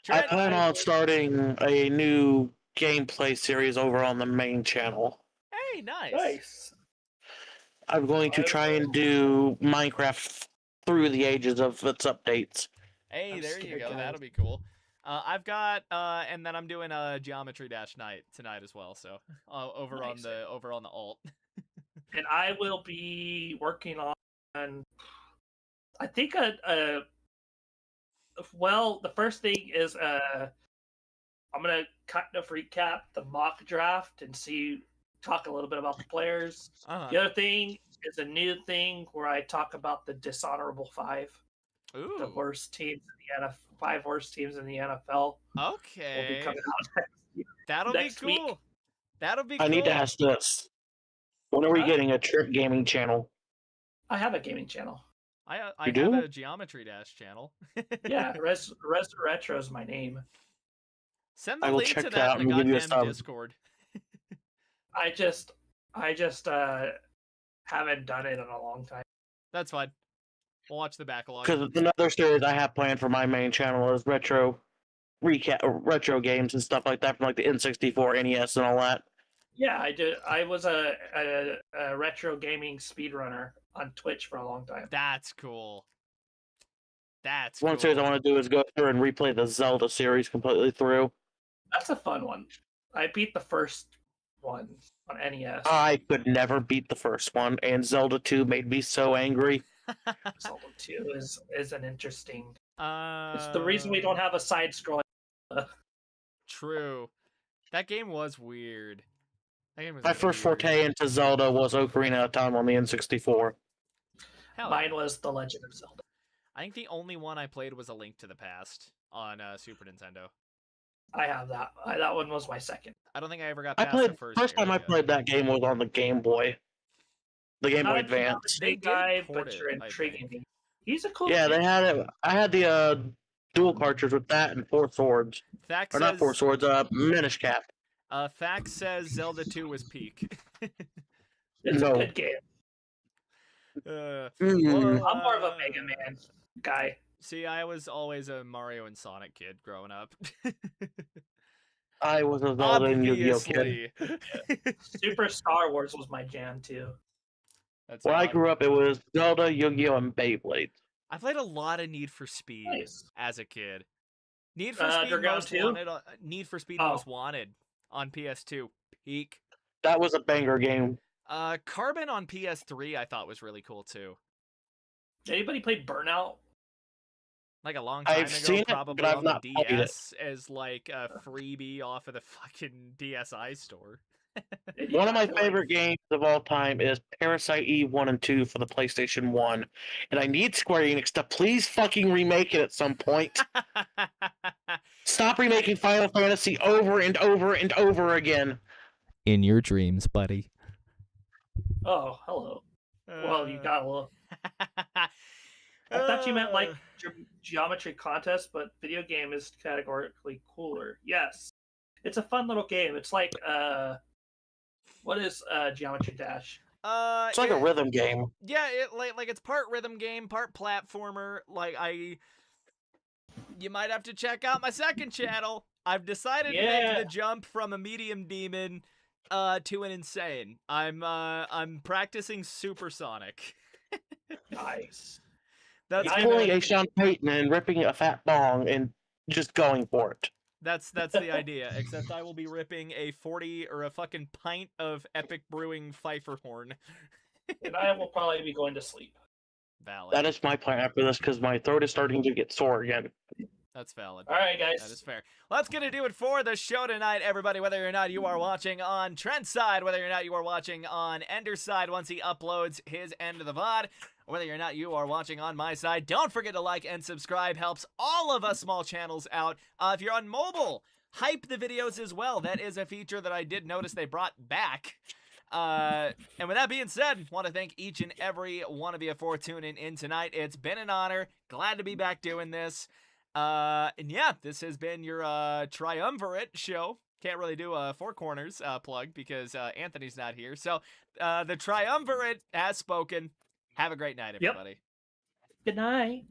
Trent, I plan on starting a new gameplay series over on the main channel. Hey, nice. I'm going to try and do Minecraft through the ages of its updates. Hey, there you go. That'll be cool. I've got, and then I'm doing a Geometry Dash night tonight as well. So over on the alt. And I will be working on, I think well, the first thing is I'm gonna kind of recap the mock draft and talk a little bit about the players. The other thing is a new thing where I talk about the dishonorable 5. Ooh. The worst teams in the NFL. 5 worst teams in the NFL. Okay. Will be coming out That'll be cool. Week. That'll be cool. I need to ask this. When are we getting a Trent gaming channel? I have a gaming channel. I have a Geometry Dash channel. Yeah, Res Retro is my name. Send the link to that in the goddamn Discord. I just haven't done it in a long time. That's fine. We'll watch the backlog. Because another series I have planned for my main channel is retro games and stuff like that from like the N64, NES, and all that. Yeah, I did. I was a retro gaming speedrunner on Twitch for a long time. That's cool. That's One cool. series I want to do is go through and replay the Zelda series completely through. That's a fun one. I beat the first one on NES. I could never beat the first one, and Zelda 2 made me so angry. Zelda 2 is an interesting. It's the reason we don't have a side scrolling. True. That game was weird. My first forte into Zelda was Ocarina of Time on the N64. Hell, Mine was The Legend of Zelda. I think the only one I played was A Link to the Past on Super Nintendo. I have that. That one was my second. I don't think I ever got I past played the first time I area. played that game was on the Game Boy. The Game Boy Advance. They Big did guy, port but it, you're I intriguing think. me. He's a cool. Yeah, kid. they had it. I had the dual cartridge with that and Four Swords. Fact Or not Four says, Swords, Minish Cap. Fact says Zelda 2 was peak. It's No. a good game. Well, I'm more of a Mega Man guy. See, I was always a Mario and Sonic kid growing up. I was a Zelda and Yu-Gi-Oh kid. Obviously. Super Star Wars was my jam too. That's When I odd. grew up, it was Zelda, Yu-Gi-Oh, and Beyblade. I played a lot of Need for Speed Nice. as a kid. Need for Speed Underground Most 2? Wanted. Need for Speed Oh. Most Wanted on PS2. Peak. That was a banger game. Carbon on PS3 I thought was really cool too. Anybody play Burnout? Like a long time I've ago, seen it, probably but I've on not the played it. DS as like a freebie off of the fucking DSi store. One of my favorite games of all time is Parasite Eve 1 and 2 for the PlayStation 1. And I need Square Enix to please fucking remake it at some point. Stop remaking Final Fantasy over and over and over again. In your dreams, buddy. Oh, hello. Well, you got a little. I thought you meant like geometry contest, but video game is categorically cooler. Yes, it's a fun little game. It's like what is Geometry Dash? It's like a rhythm game. Yeah, like it's part rhythm game, part platformer. You might have to check out my second channel. I've decided to make the jump from a medium demon to an insane. I'm practicing supersonic. Nice. That's It's pulling a Sean Payton and ripping a fat bong and just going for it. That's the idea, except I will be ripping a 40 or a fucking pint of Epic Brewing Pfeiffer horn. And I will probably be going to sleep. Valid. That is my plan after this because my throat is starting to get sore again. That's valid. All right, guys. That is fair. Well, that's going to do it for the show tonight, everybody. Whether or not you are watching on Trent's side, whether or not you are watching on Ender's side once he uploads his end of the VOD, or whether or not you are watching on my side, don't forget to like and subscribe. Helps all of us small channels out. If you're on mobile, hype the videos as well. That is a feature that I did notice they brought back. And with that being said, want to thank each and every one of you for tuning in tonight. It's been an honor. Glad to be back doing this. And yeah, this has been your triumvirate show. Can't really do a Four Corners plug because Anthony's not here. So the triumvirate has spoken. Have a great night, everybody. Good night.